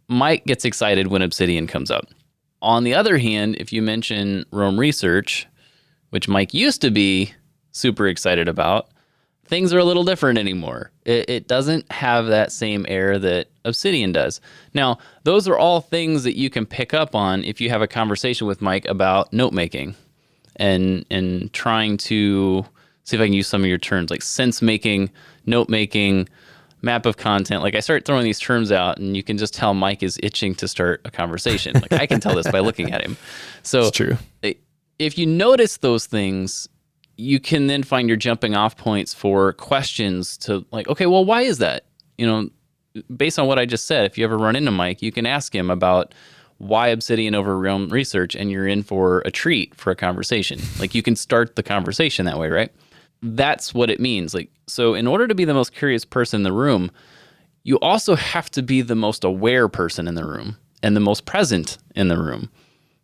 Mike gets excited when Obsidian comes up. On the other hand, if you mention Rome Research, which Mike used to be super excited about, things are a little different anymore. It doesn't have that same air that Obsidian does. Now, those are all things that you can pick up on if you have a conversation with Mike about note making. and trying to see if I can use some of your terms like sense making, note making, map of content. Like I start throwing these terms out and you can just tell Mike is itching to start a conversation. Like I can tell this by looking at him. So It's true. If you notice those things, you can then find your jumping off points for questions to like, okay, well, why is that? You know, based on what I just said, if you ever run into Mike, you can ask him about why Obsidian over Realm Research, and you're in for a treat for a conversation. Like you can start the conversation that way, right? That's what it means. Like, so in order to be the most curious person in the room, you also have to be the most aware person in the room and the most present in the room.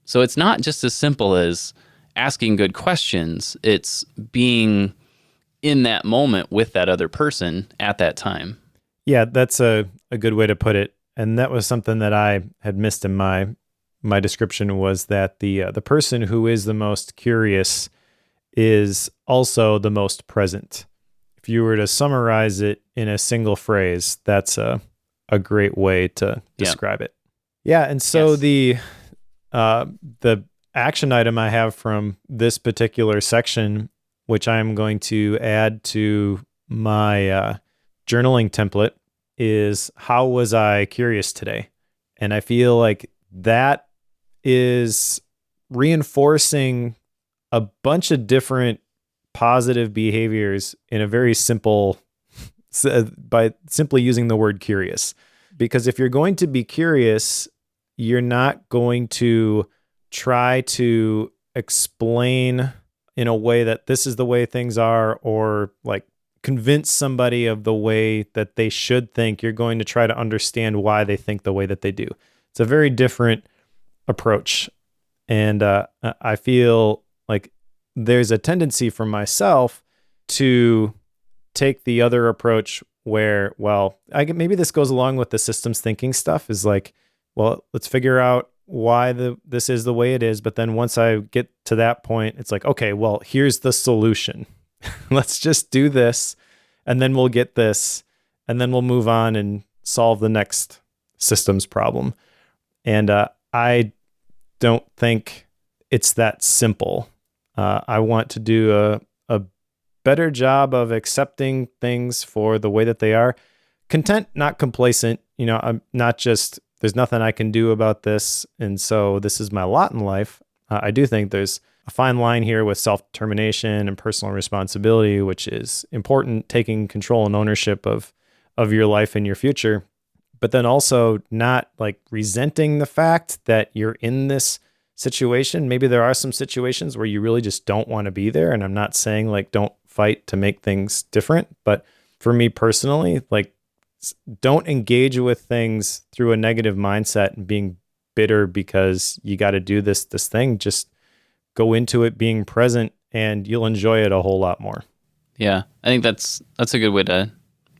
So it's not just as simple as asking good questions. It's being in that moment with that other person at that time. Yeah, that's a good way to put it. And that was something that I had missed in my description, was that the person who is the most curious is also the most present. If you were to summarize it in a single phrase, that's a great way to describe it. Yeah, and so the action item I have from this particular section, which I'm going to add to my journaling template, is how was I curious today? And I feel like that is reinforcing a bunch of different positive behaviors in a very simple, by simply using the word curious. Because if you're going to be curious, you're not going to try to explain in a way that this is the way things are, or like convince somebody of the way that they should think. You're going to try to understand why they think the way that they do. It's a very different approach. And I feel like there's a tendency for myself to take the other approach where, well, maybe this goes along with the systems thinking stuff, is like, well, let's figure out why this is the way it is. But then once I get to that point, it's like, okay, well, here's the solution. Let's just do this, and then we'll get this, and then we'll move on and solve the next systems problem. And I don't think it's that simple. I want to do a better job of accepting things for the way that they are. Content, not complacent. You know, I'm not just, there's nothing I can do about this, and so this is my lot in life. I do think there's a fine line here with self-determination and personal responsibility, which is important, taking control and ownership of your life and your future, but then also not like resenting the fact that you're in this situation. Maybe there are some situations where you really just don't want to be there. And I'm not saying like don't fight to make things different, but for me personally, like don't engage with things through a negative mindset and being bitter because you got to do this thing. Just go into it being present, and you'll enjoy it a whole lot more. Yeah, I think that's a good way to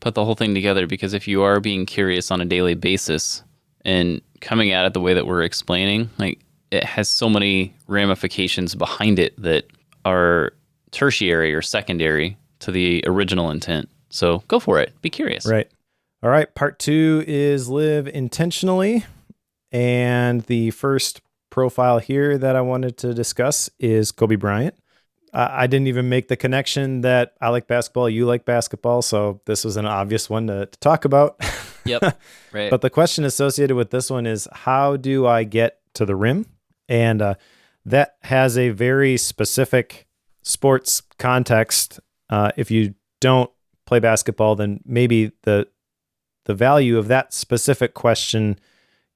put the whole thing together, because if you are being curious on a daily basis and coming at it the way that we're explaining, like it has so many ramifications behind it that are tertiary or secondary to the original intent. So go for it. Be curious. Right. All right. Part 2 is live intentionally. And the first profile here that I wanted to discuss is Kobe Bryant. I didn't even make the connection that I like basketball, you like basketball, so this was an obvious one to talk about. Yep, right. But the question associated with this one is, how do I get to the rim? And that has a very specific sports context. If you don't play basketball, then maybe the value of that specific question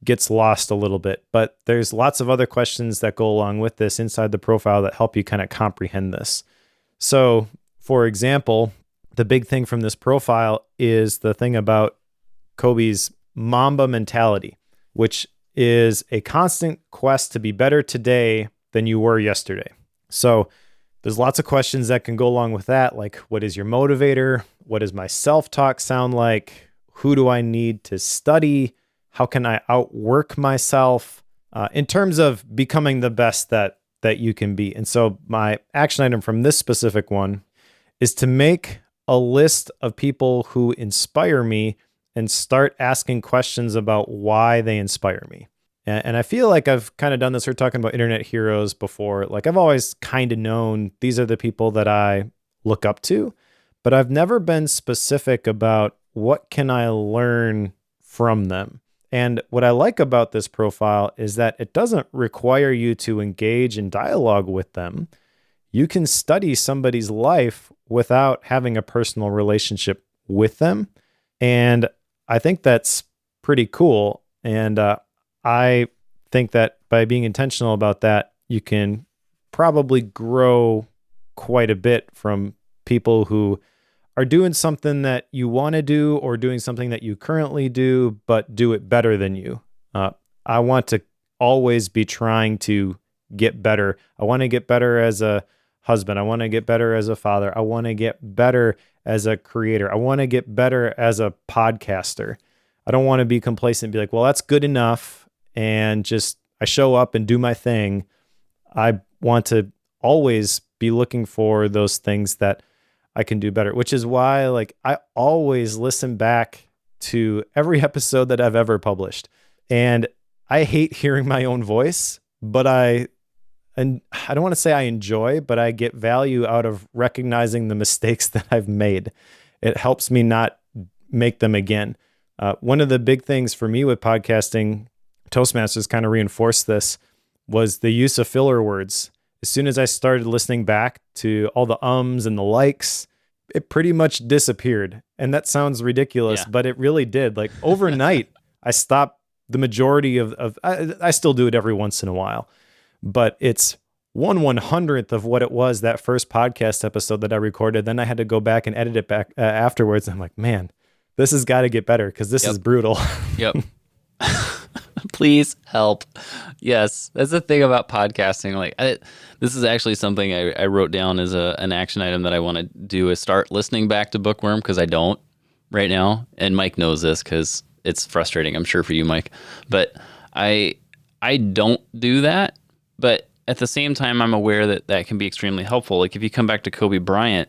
gets lost a little bit, but there's lots of other questions that go along with this inside the profile that help you kind of comprehend this. So, for example, the big thing from this profile is the thing about Kobe's Mamba mentality, which is a constant quest to be better today than you were yesterday. So there's lots of questions that can go along with that, like what is your motivator? What does my self-talk sound like? Who do I need to study? How can I outwork myself in terms of becoming the best that you can be? And so my action item from this specific one is to make a list of people who inspire me and start asking questions about why they inspire me. And I feel like I've kind of done this. We're talking about internet heroes before. Like I've always kind of known these are the people that I look up to, but I've never been specific about what can I learn from them. And what I like about this profile is that it doesn't require you to engage in dialogue with them. You can study somebody's life without having a personal relationship with them. And I think that's pretty cool. And I think that by being intentional about that, you can probably grow quite a bit from people who are doing something that you want to do or doing something that you currently do, but do it better than you. I want to always be trying to get better. I want to get better as a husband. I want to get better as a father. I want to get better as a creator. I want to get better as a podcaster. I don't want to be complacent and be like, well, that's good enough. And just I show up and do my thing. I want to always be looking for those things that I can do better, which is why like I always listen back to every episode that I've ever published. And I hate hearing my own voice, but I don't want to say I enjoy, but I get value out of recognizing the mistakes that I've made. It helps me not make them again. One of the big things for me with podcasting, Toastmasters kind of reinforced this, was the use of filler words. As soon as I started listening back to all the ums and the likes, it pretty much disappeared. And that sounds ridiculous, but it really did. Like overnight, I stopped the majority of I still do it every once in a while, but it's 1/100th of what it was that first podcast episode that I recorded. Then I had to go back and edit it back afterwards. I'm like, man, this has got to get better because this is brutal. Yep. Please help. Yes, that's the thing about podcasting. Like, this is actually something I wrote down as an action item that I want to do is start listening back to Bookworm because I don't right now, and Mike knows this because it's frustrating. I'm sure for you, Mike, but I don't do that. But at the same time, I'm aware that that can be extremely helpful. Like if you come back to Kobe Bryant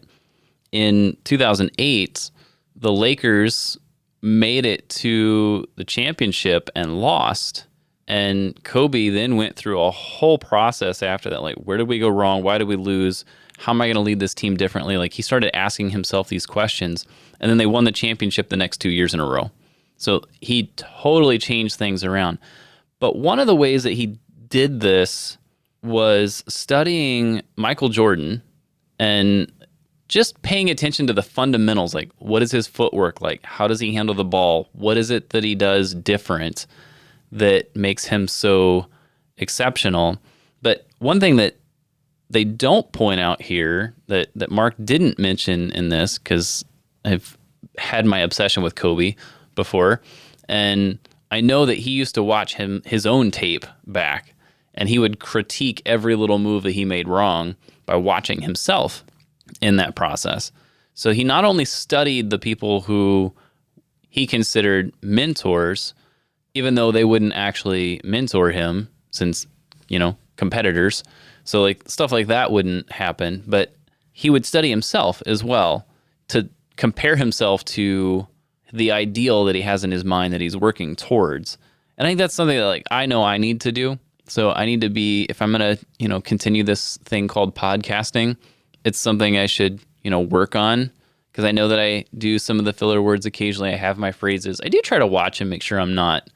in 2008, the Lakers made it to the championship and lost. And Kobe then went through a whole process after that. Like, where did we go wrong? Why did we lose? How am I going to lead this team differently? Like, he started asking himself these questions. And then they won the championship the next 2 years in a row. So he totally changed things around. But one of the ways that he did this was studying Michael Jordan and just paying attention to the fundamentals, like what is his footwork like? How does he handle the ball? What is it that he does different that makes him so exceptional? But one thing that they don't point out here that Marc didn't mention in this, because I've had my obsession with Kobe before, and I know that he used to watch his own tape back, and he would critique every little move that he made wrong by watching himself in that process. So he not only studied the people who he considered mentors, even though they wouldn't actually mentor him since, competitors. So like stuff like that wouldn't happen, but he would study himself as well to compare himself to the ideal that he has in his mind that he's working towards. And I think that's something that like I know I need to do. So I need to be, if I'm going to, continue this thing called podcasting, it's something I should, work on, because I know that I do some of the filler words occasionally. I have my phrases. I do try to watch and make sure I'm not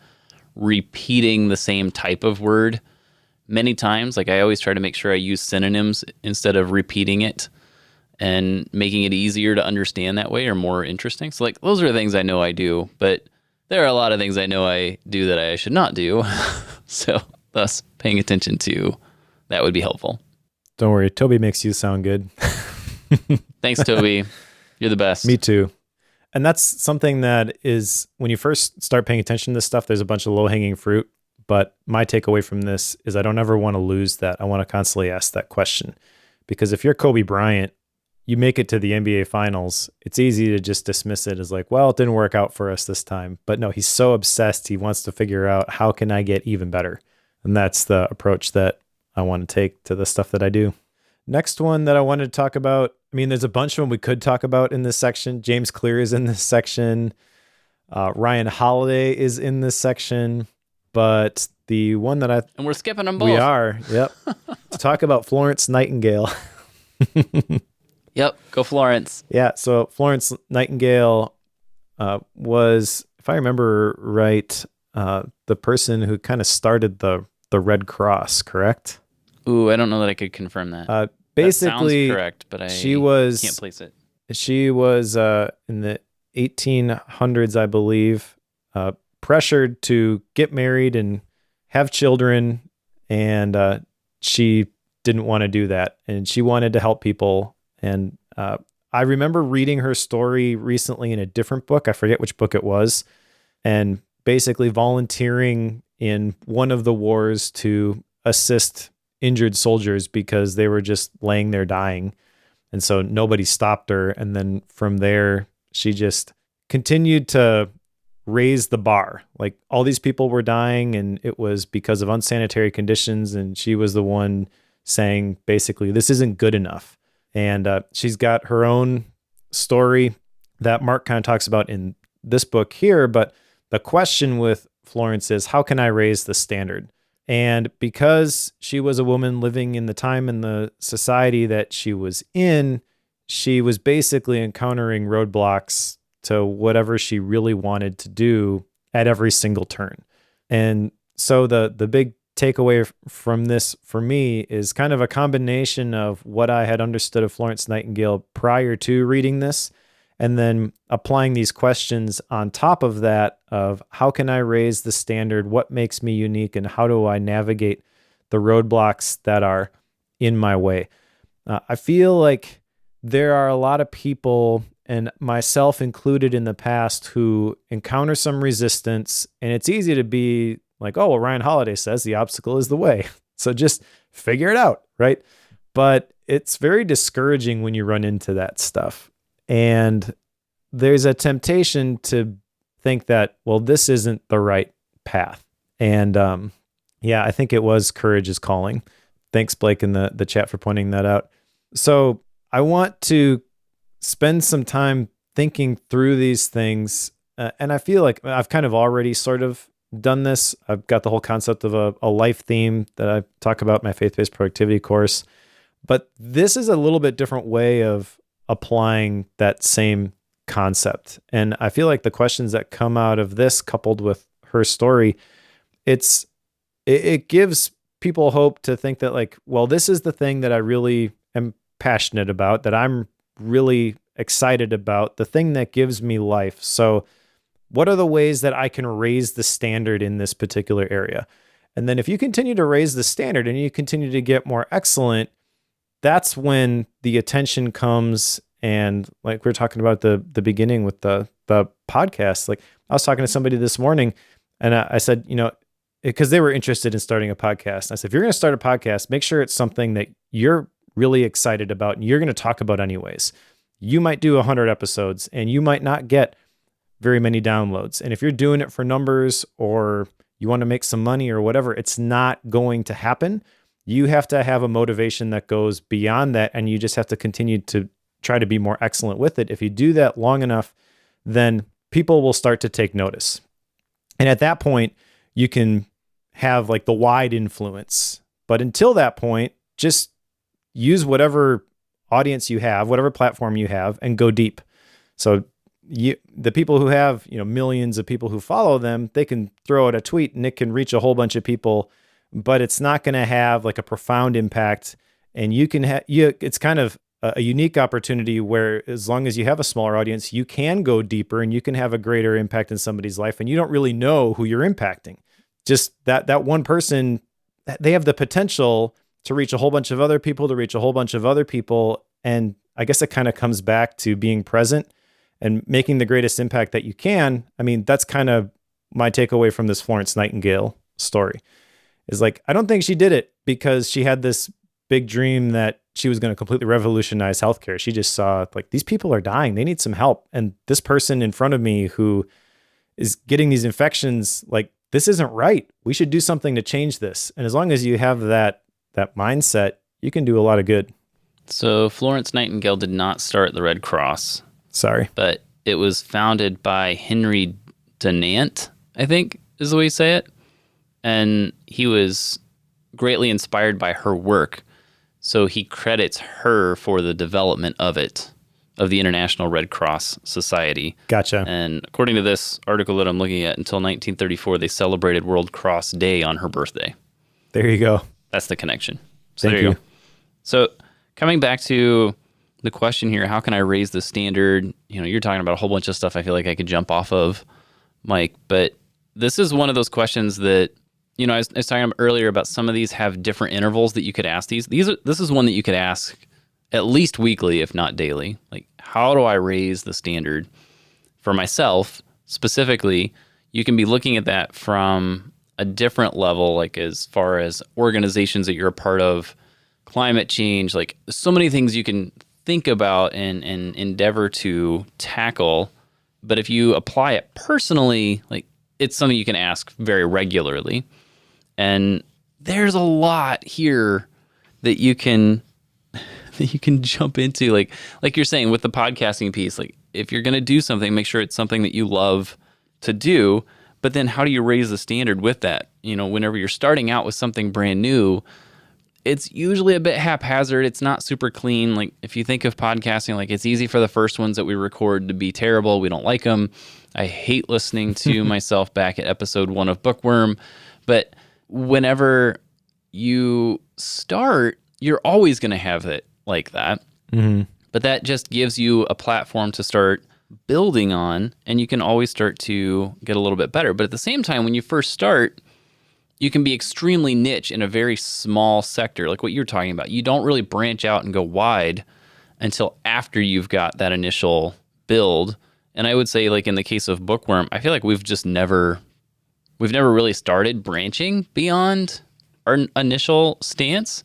repeating the same type of word many times. Like I always try to make sure I use synonyms instead of repeating it and making it easier to understand that way or more interesting. So like those are the things I know I do, but there are a lot of things I know I do that I should not do. So thus paying attention to that would be helpful. Don't worry. Toby makes you sound good. Thanks, Toby. You're the best. Me too. And that's something that is, when you first start paying attention to this stuff, there's a bunch of low-hanging fruit. But my takeaway from this is I don't ever want to lose that. I want to constantly ask that question. Because if you're Kobe Bryant, you make it to the NBA Finals, it's easy to just dismiss it as like, well, it didn't work out for us this time. But no, he's so obsessed. He wants to figure out, how can I get even better? And that's the approach that I want to take to the stuff that I do. Next one that I wanted to talk about, there's a bunch of them we could talk about in this section. James Clear is in this section. Ryan Holiday is in this section. But the one that And we're skipping them both. we are, yep, to talk about Florence Nightingale. Yep, go Florence. Yeah, so Florence Nightingale was, if I remember right, the person who kind of started the Red Cross, correct? Ooh, I don't know that I could confirm that. Basically, that sounds correct, but I can't place it. She was in the 1800s, I believe, pressured to get married and have children, and she didn't want to do that, and she wanted to help people. And I remember reading her story recently in a different book. I forget which book it was, and basically volunteering in one of the wars to assist injured soldiers because they were just laying there dying. And so nobody stopped her. And then from there, she just continued to raise the bar. Like, all these people were dying, and it was because of unsanitary conditions. And she was the one saying, basically, this isn't good enough. And she's got her own story that Marc kind of talks about in this book here. But the question with Florence is, how can I raise the standard? And because she was a woman living in the time and the society that she was in, she was basically encountering roadblocks to whatever she really wanted to do at every single turn. And so the big takeaway from this for me is kind of a combination of what I had understood of Florence Nightingale prior to reading this, and then applying these questions on top of that of how can I raise the standard, what makes me unique, and how do I navigate the roadblocks that are in my way. I feel like there are a lot of people, and myself included in the past, who encounter some resistance, and it's easy to be like, oh, well, Ryan Holiday says the obstacle is the way, so just figure it out, right? But it's very discouraging when you run into that stuff. And there's a temptation to think that, well, this isn't the right path. And yeah, I think it was Courage is Calling. Thanks, Blake, in the chat for pointing that out. So I want to spend some time thinking through these things. And I feel like I've kind of already sort of done this. I've got the whole concept of a life theme that I talk about in my faith-based productivity course. But this is a little bit different way of applying that same concept. And I feel like the questions that come out of this, coupled with her story, it gives people hope to think that, like, well, this is the thing that I really am passionate about, that I'm really excited about, the thing that gives me life. So what are the ways that I can raise the standard in this particular area? And then if you continue to raise the standard and you continue to get more excellent, that's when the attention comes. And like we were talking about the beginning with the podcast, like I was talking to somebody this morning, and I said, because they were interested in starting a podcast. I said, if you're going to start a podcast, make sure it's something that you're really excited about and you're going to talk about anyways. You might do 100 episodes and you might not get very many downloads. And if you're doing it for numbers or you want to make some money or whatever, it's not going to happen. You have to have a motivation that goes beyond that, and you just have to continue to try to be more excellent with it. If you do that long enough, then people will start to take notice. And at that point, you can have like the wide influence. But until that point, just use whatever audience you have, whatever platform you have, and go deep. So the people who have, millions of people who follow them, they can throw out a tweet and it can reach a whole bunch of people, but it's not going to have like a profound impact. And you can it's kind of a unique opportunity where, as long as you have a smaller audience, you can go deeper and you can have a greater impact in somebody's life, and you don't really know who you're impacting. Just that one person, they have the potential to reach a whole bunch of other people, to reach a whole bunch of other people. And I guess it kind of comes back to being present and making the greatest impact that you can. I mean, that's kind of my takeaway from this Florence Nightingale story, is like, I don't think she did it because she had this big dream that she was going to completely revolutionize healthcare. She just saw, like, these people are dying. They need some help. And this person in front of me who is getting these infections, like, this isn't right. We should do something to change this. And as long as you have that mindset, you can do a lot of good. So Florence Nightingale did not start the Red Cross. Sorry. But it was founded by Henry Dunant, I think is the way you say it. and he was greatly inspired by her work. So he credits her for the development of it, of the International Red Cross Society. Gotcha. And according to this article that I'm looking at, until 1934, they celebrated World Cross Day on her birthday. There you go. That's the connection. So Thank there you you. go. So coming back to the question here, how can I raise the standard? You're talking about a whole bunch of stuff I feel like I could jump off of, Mike, but this is one of those questions that, I was talking earlier about some of these have different intervals that you could ask these. This is one that you could ask at least weekly, if not daily. Like, how do I raise the standard for myself? Specifically, you can be looking at that from a different level, like as far as organizations that you're a part of, climate change, like so many things you can think about and endeavor to tackle. But if you apply it personally, like it's something you can ask very regularly. And there's a lot here that you can jump into, like you're saying with the podcasting piece. Like if you're going to do something, make sure it's something that you love to do. But then how do you raise the standard with that? Whenever you're starting out with something brand new, it's usually a bit haphazard. It's not super clean. Like if you think of podcasting, like it's easy for the first ones that we record to be terrible. We don't like them. I hate listening to myself back at episode 1 of Bookworm. But whenever you start, you're always going to have it like that. Mm-hmm. But that just gives you a platform to start building on, and you can always start to get a little bit better. But at the same time, when you first start, you can be extremely niche in a very small sector, like what you're talking about. You don't really branch out and go wide until after you've got that initial build. And I would say, like in the case of Bookworm, I feel like we've never really started branching beyond our initial stance.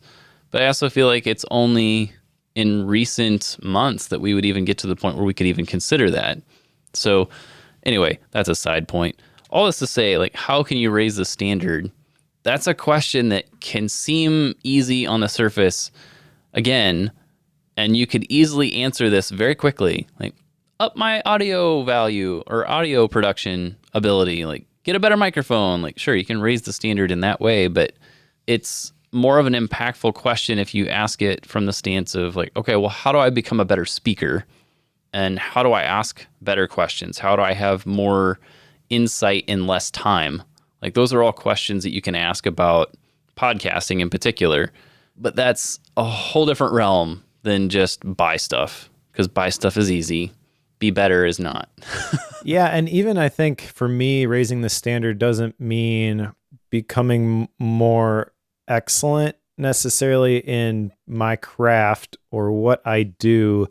But I also feel like it's only in recent months that we would even get to the point where we could even consider that. So anyway, that's a side point. All this to say, like, how can you raise the standard? That's a question that can seem easy on the surface, again, and you could easily answer this very quickly. Like, up my audio value or audio production ability, like, get a better microphone. Like, sure, you can raise the standard in that way, but it's more of an impactful question if you ask it from the stance of like, okay, well, how do I become a better speaker? And how do I ask better questions? How do I have more insight in less time? Like those are all questions that you can ask about podcasting in particular, but that's a whole different realm than just buy stuff, because buy stuff is easy. Be better is not. Yeah. And even I think for me, raising the standard doesn't mean becoming more excellent necessarily in my craft or what I do,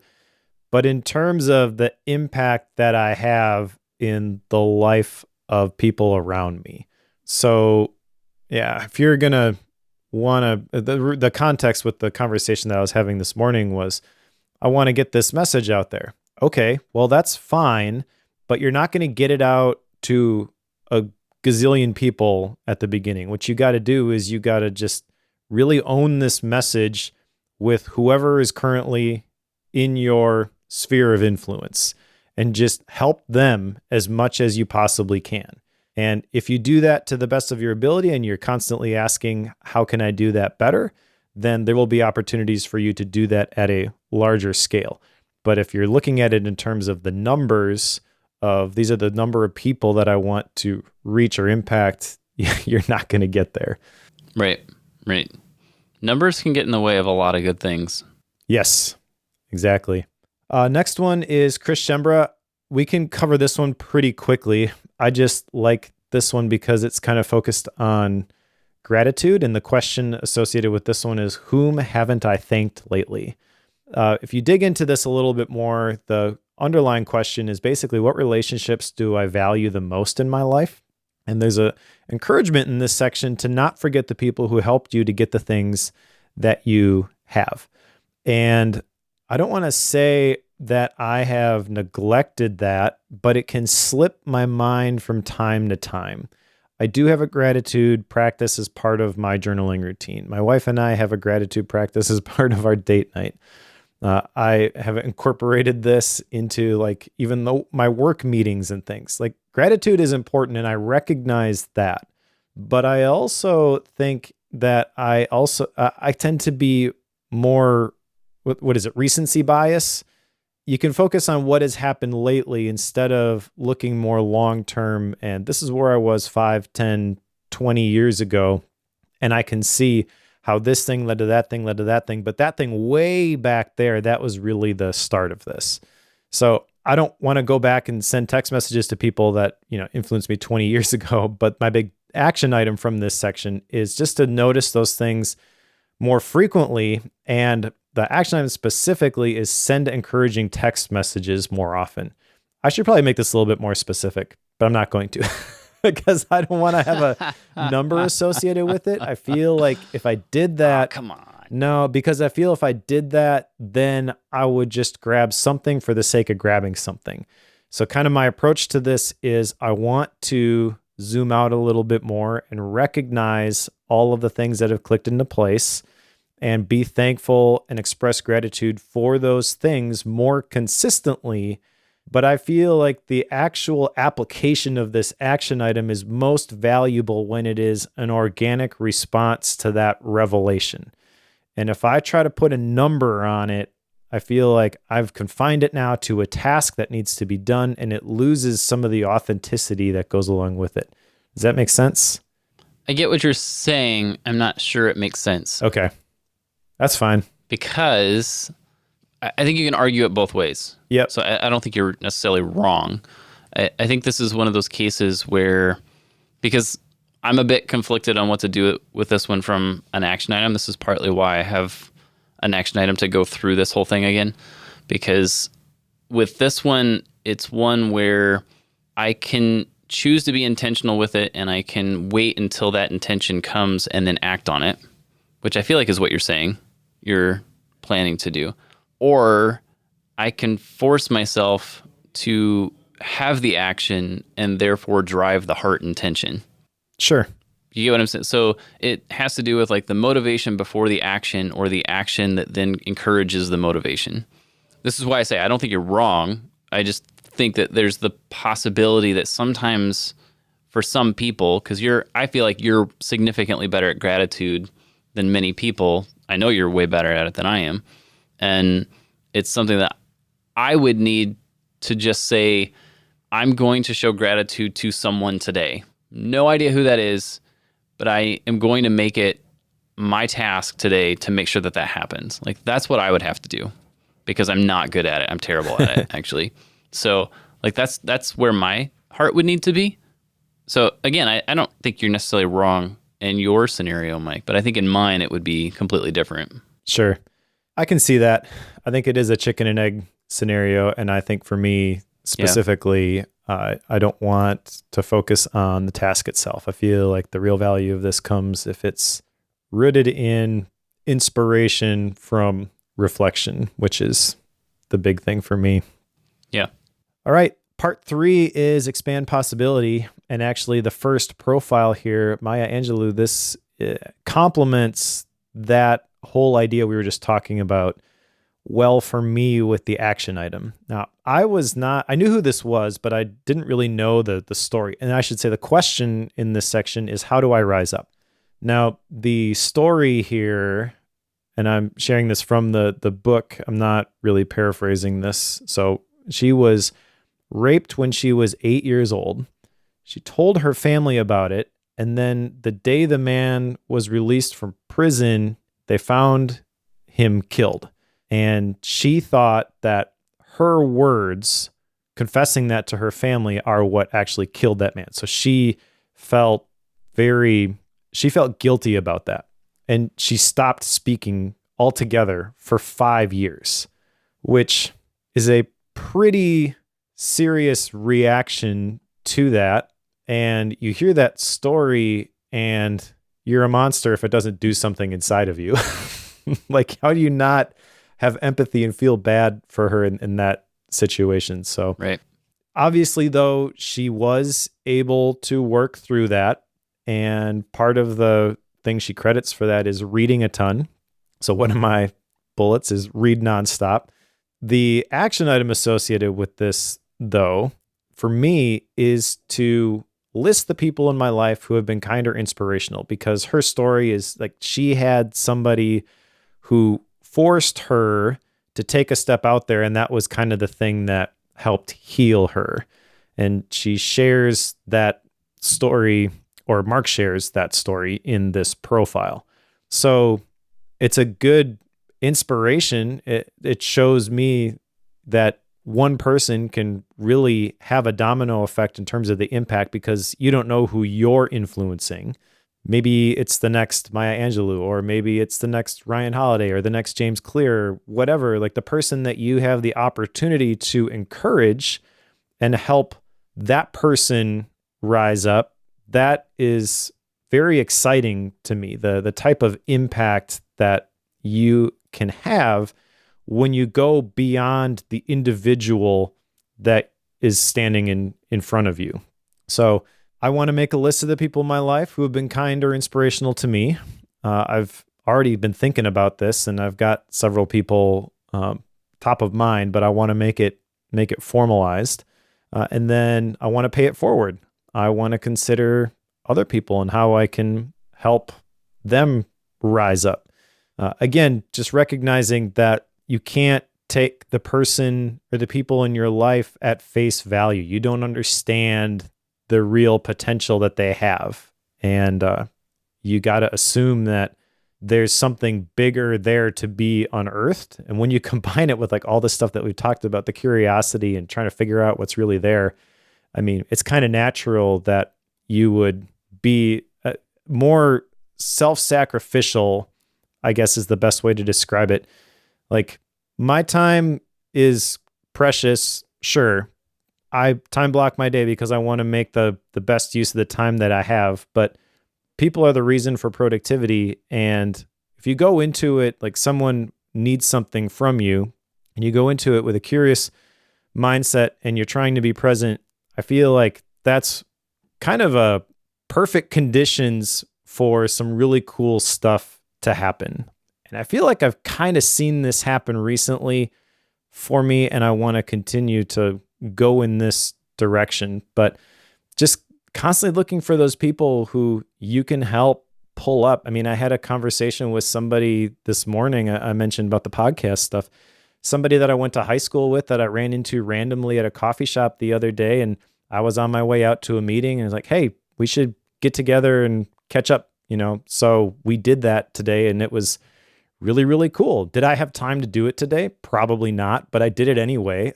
but in terms of the impact that I have in the life of people around me. So yeah, if you're going to want to, the context with the conversation that I was having this morning was, I want to get this message out there. Okay, well, that's fine, but you're not going to get it out to a gazillion people at the beginning. What you got to do is you got to just really own this message with whoever is currently in your sphere of influence and just help them as much as you possibly can. And if you do that to the best of your ability and you're constantly asking, how can I do that better? Then there will be opportunities for you to do that at a larger scale. But if you're looking at it in terms of the numbers of these are the number of people that I want to reach or impact, you're not going to get there. Right. Numbers can get in the way of a lot of good things. Yes, exactly. Next one is Chris Shembra. We can cover this one pretty quickly. I just like this one because it's kind of focused on gratitude. And the question associated with this one is, whom haven't I thanked lately? If you dig into this a little bit more, the underlying question is basically, what relationships do I value the most in my life? And there's a encouragement in this section to not forget the people who helped you to get the things that you have. And I don't want to say that I have neglected that, but it can slip my mind from time to time. I do have a gratitude practice as part of my journaling routine. My wife and I have a gratitude practice as part of our date night. I have incorporated this into like even though my work meetings and things. Like gratitude is important, and I recognize that. But I also think that I tend to be more, what is it, recency bias? You can focus on what has happened lately instead of looking more long term. And this is where I was 5, 10, 20 years ago. And I can see how this thing led to that thing, led to that thing. But that thing way back there, that was really the start of this. So I don't want to go back and send text messages to people that, influenced me 20 years ago. But my big action item from this section is just to notice those things more frequently. And the action item specifically is send encouraging text messages more often. I should probably make this a little bit more specific, but I'm not going to because I don't want to have a number associated with it. I feel like if I did that, come on. No, because I feel if I did that, then I would just grab something for the sake of grabbing something. So kind of my approach to this is I want to zoom out a little bit more and recognize all of the things that have clicked into place and be thankful and express gratitude for those things more consistently. But I feel like the actual application of this action item is most valuable when it is an organic response to that revelation. And if I try to put a number on it, I feel like I've confined it now to a task that needs to be done, and it loses some of the authenticity that goes along with it. Does that make sense? I get what you're saying. I'm not sure it makes sense. Okay. That's fine. Because I think you can argue it both ways. Yep. So I don't think you're necessarily wrong. I think this is one of those cases where, because I'm a bit conflicted on what to do with this one from an action item. This is partly why I have an action item to go through this whole thing again. Because with this one, it's one where I can choose to be intentional with it, and I can wait until that intention comes and then act on it, which I feel like is what you're saying you're planning to do. Or I can force myself to have the action and therefore drive the heart intention. Sure. You get what I'm saying? So it has to do with like the motivation before the action, or the action that then encourages the motivation. This is why I say I don't think you're wrong. I just think that there's the possibility that sometimes for some people, because I feel like you're significantly better at gratitude than many people. I know you're way better at it than I am. And it's something that I would need to just say, I'm going to show gratitude to someone today. No idea who that is, but I am going to make it my task today to make sure that that happens. Like, that's what I would have to do, because I'm not good at it. I'm terrible at it, actually. So like that's where my heart would need to be. So again, I don't think you're necessarily wrong in your scenario, Mike, but I think in mine it would be completely different. Sure. I can see that. I think it is a chicken and egg scenario. And I think for me specifically, I don't want to focus on the task itself. I feel like the real value of this comes if it's rooted in inspiration from reflection, which is the big thing for me. Yeah. All right. Part 3 is expand possibility. And actually the first profile here, Maya Angelou, this complements that whole idea we were just talking about well for me with the action item. Now, I knew who this was, but I didn't really know the story. And I should say the question in this section is, how do I rise up? Now, the story here, and I'm sharing this from the book, I'm not really paraphrasing this. So she was raped when she was 8 years old. She told her family about it. And then the day the man was released from prison, they found him killed. And she thought that her words, confessing that to her family, are what actually killed that man. So she felt guilty about that. And she stopped speaking altogether for 5 years, which is a pretty serious reaction to that. And you hear that story and you're a monster if it doesn't do something inside of you. Like, how do you not have empathy and feel bad for her in that situation? So right. Obviously, though, she was able to work through that. And part of the thing she credits for that is reading a ton. So one of my bullets is read nonstop. The action item associated with this, though, for me, is to list the people in my life who have been kind or inspirational, because her story is like she had somebody who forced her to take a step out there, and that was kind of the thing that helped heal her. And she shares that story, or Marc shares that story in this profile. So it's a good inspiration. It shows me that one person can really have a domino effect in terms of the impact, because you don't know who you're influencing. Maybe it's the next Maya Angelou, or maybe it's the next Ryan Holiday, or the next James Clear, or whatever. Like the person that you have the opportunity to encourage and help that person rise up, that is very exciting to me. The type of impact that you can have when you go beyond the individual that is standing in front of you. So I want to make a list of the people in my life who have been kind or inspirational to me. I've already been thinking about this, and I've got several people top of mind, but I want to make it formalized. And then I want to pay it forward. I want to consider other people and how I can help them rise up. Again, just recognizing that you can't take the person or the people in your life at face value. You don't understand the real potential that they have. And you got to assume that there's something bigger there to be unearthed. And when you combine it with like all the stuff that we've talked about, the curiosity and trying to figure out what's really there, I mean, it's kind of natural that you would be more self-sacrificial, I guess is the best way to describe it. Like, my time is precious, sure. I time block my day because I want to make the best use of the time that I have, but people are the reason for productivity. And if you go into it like someone needs something from you, and you go into it with a curious mindset and you're trying to be present, I feel like that's kind of a perfect conditions for some really cool stuff to happen. And I feel like I've kind of seen this happen recently for me, and I want to continue to go in this direction. But just constantly looking for those people who you can help pull up. I mean, I had a conversation with somebody this morning. I mentioned about the podcast stuff. Somebody that I went to high school with that I ran into randomly at a coffee shop the other day, and I was on my way out to a meeting, and I was like, hey, we should get together and catch up, So we did that today, and it was really, really cool. Did I have time to do it today? Probably not, but I did it anyway.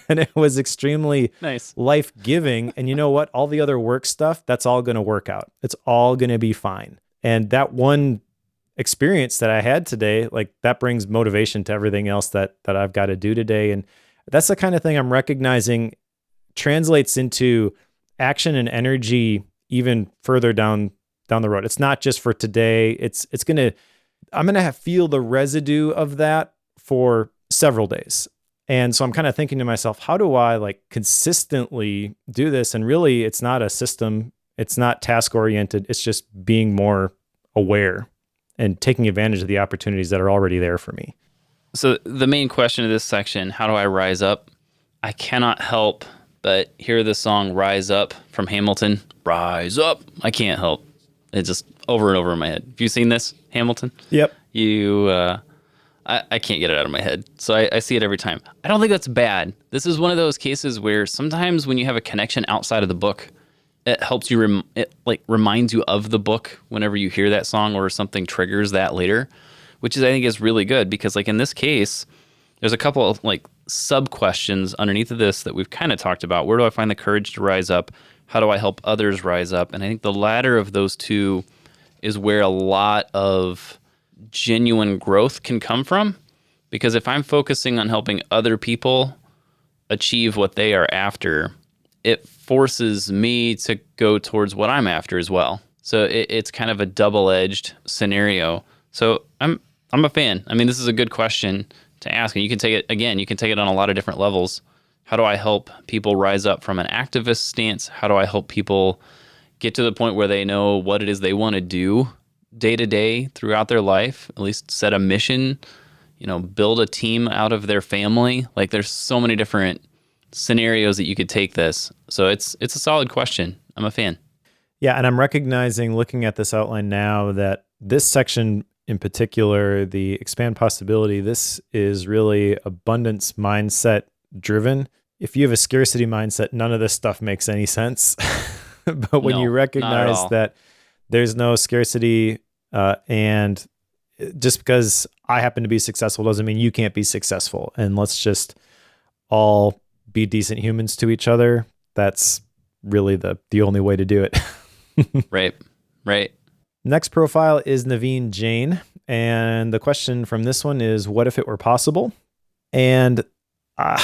And it was extremely nice, life-giving. And you know what? All the other work stuff, that's all going to work out. It's all going to be fine. And that one experience that I had today, like that brings motivation to everything else that I've got to do today. And that's the kind of thing I'm recognizing translates into action and energy even further down the road. It's not just for today. I'm going to feel the residue of that for several days. And so I'm kind of thinking to myself, how do I like consistently do this? And really, it's not a system. It's not task oriented. It's just being more aware and taking advantage of the opportunities that are already there for me. So the main question of this section, how do I rise up? I cannot help but hear the song Rise Up from Hamilton. Rise up. I can't help. It's just over and over in my head. Have you seen this, Hamilton? Yep. I can't get it out of my head. So I see it every time. I don't think that's bad. This is one of those cases where sometimes when you have a connection outside of the book, it helps you, reminds you of the book whenever you hear that song, or something triggers that later, which I think is really good, because like in this case, there's a couple of like sub questions underneath of this that we've kind of talked about. Where do I find the courage to rise up? How do I help others rise up? And I think the latter of those two is where a lot of genuine growth can come from. Because if I'm focusing on helping other people achieve what they are after, it forces me to go towards what I'm after as well. So it's kind of a double-edged scenario. So I'm a fan. I mean, this is a good question to ask. And you can take it on a lot of different levels. How do I help people rise up from an activist stance? How do I help people get to the point where they know what it is they want to do day to day throughout their life, at least set a mission, build a team out of their family? Like, there's so many different scenarios that you could take this. So it's a solid question. I'm a fan. Yeah, and I'm recognizing, looking at this outline now, that this section in particular, the expand possibility, this is really abundance mindset driven. If you have a scarcity mindset, none of this stuff makes any sense. But when you No, not at recognize all. that there's no scarcity, and just because I happen to be successful doesn't mean you can't be successful. And let's just all be decent humans to each other. That's really the only way to do it. Right. Right. Next profile is Naveen Jain. And the question from this one is, what if it were possible? And I'm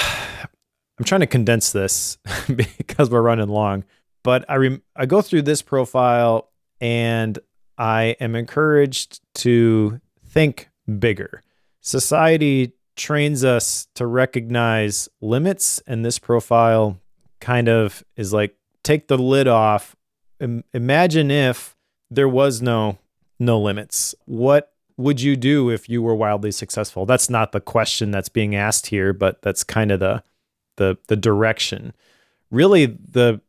trying to condense this because we're running long. But I go through this profile and I am encouraged to think bigger. Society trains us to recognize limits, and this profile kind of is like, take the lid off. Imagine if there was no limits. What would you do if you were wildly successful? That's not the question that's being asked here, but that's kind of the direction. Really, the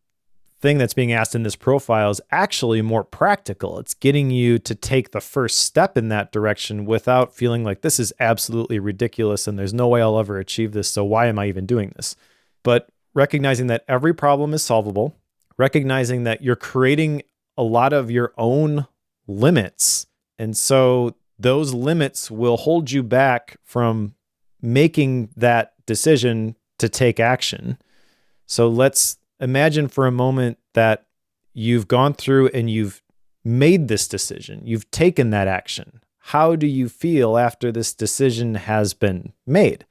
thing that's being asked in this profile is actually more practical. It's getting you to take the first step in that direction without feeling like this is absolutely ridiculous and there's no way I'll ever achieve this, so why am I even doing this? But recognizing that every problem is solvable, recognizing that you're creating a lot of your own limits. And so those limits will hold you back from making that decision to take action. So let's imagine for a moment that you've gone through and you've made this decision. You've taken that action. How do you feel after this decision has been made?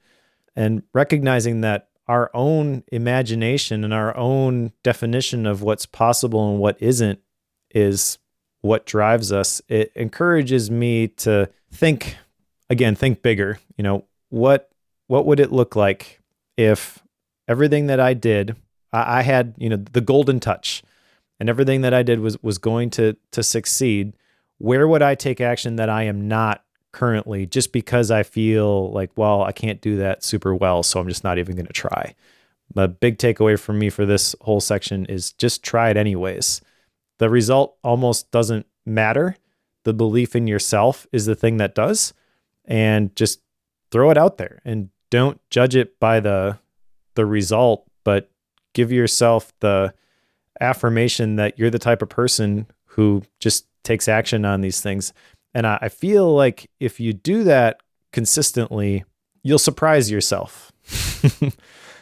And recognizing that our own imagination and our own definition of what's possible and what isn't is what drives us. It encourages me to think bigger. What would it look like if everything that I did, I had, the golden touch, and everything that I did was going to succeed? Where would I take action that I am not currently, just because I feel like, well, I can't do that super well, so I'm just not even going to try? The big takeaway for me for this whole section is just try it anyways. The result almost doesn't matter. The belief in yourself is the thing that does. And just throw it out there and don't judge it by the result, but give yourself the affirmation that you're the type of person who just takes action on these things. And I feel like if you do that consistently, you'll surprise yourself.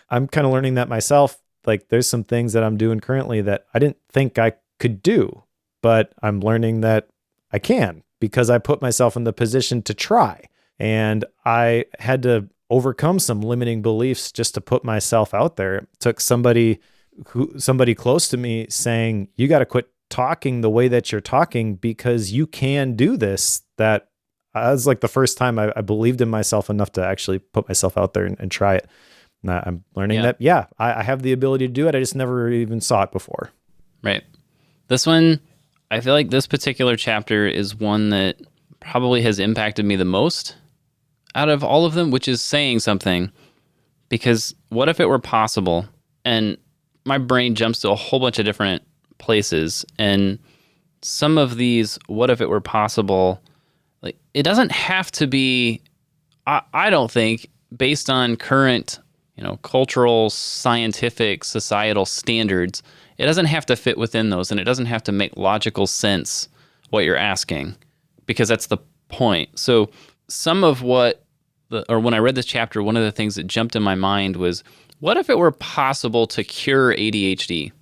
I'm kind of learning that myself. Like, there's some things that I'm doing currently that I didn't think I could do, but I'm learning that I can because I put myself in the position to try. And I had to overcome some limiting beliefs just to put myself out there. It took somebody close to me saying, you got to quit talking the way that you're talking because you can do this. That was like the first time I believed in myself enough to actually put myself out there and try it. And I'm learning that, I have the ability to do it. I just never even saw it before. Right. This one, I feel like this particular chapter is one that probably has impacted me the most out of all of them, which is saying something. Because what if it were possible? And my brain jumps to a whole bunch of different places. And some of these, what if it were possible, like, it doesn't have to be, I don't think, based on current, cultural, scientific, societal standards. It doesn't have to fit within those, and it doesn't have to make logical sense what you're asking, because that's the point. So some of when I read this chapter, one of the things that jumped in my mind was, what if it were possible to cure ADHD?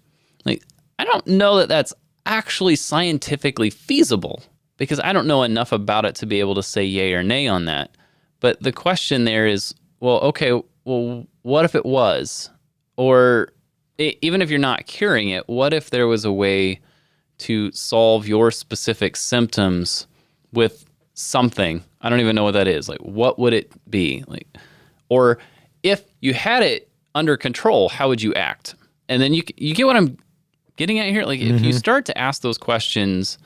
Like, I don't know that that's actually scientifically feasible, because I don't know enough about it to be able to say yay or nay on that. But the question there is, what if it was? Or even if you're not curing it, what if there was a way to solve your specific symptoms with something? I don't even know what that is. Like, what would it be? Like, or if you had it under control, how would you act? And then you get what I'm getting at here? Like, if you start to ask those questions,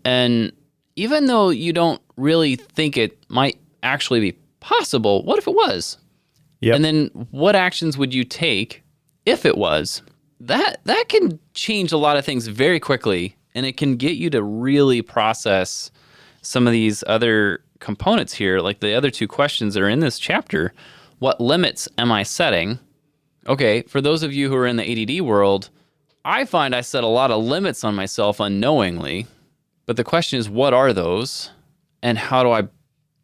and even though you don't really think it might actually be possible, what if it was? Yep. And then what actions would you take if it was? that can change a lot of things very quickly, and it can get you to really process some of these other components here, like the other two questions that are in this chapter. What limits am I setting? Okay, for those of you who are in the ADD world, I find I set a lot of limits on myself unknowingly, but the question is, what are those, and how do I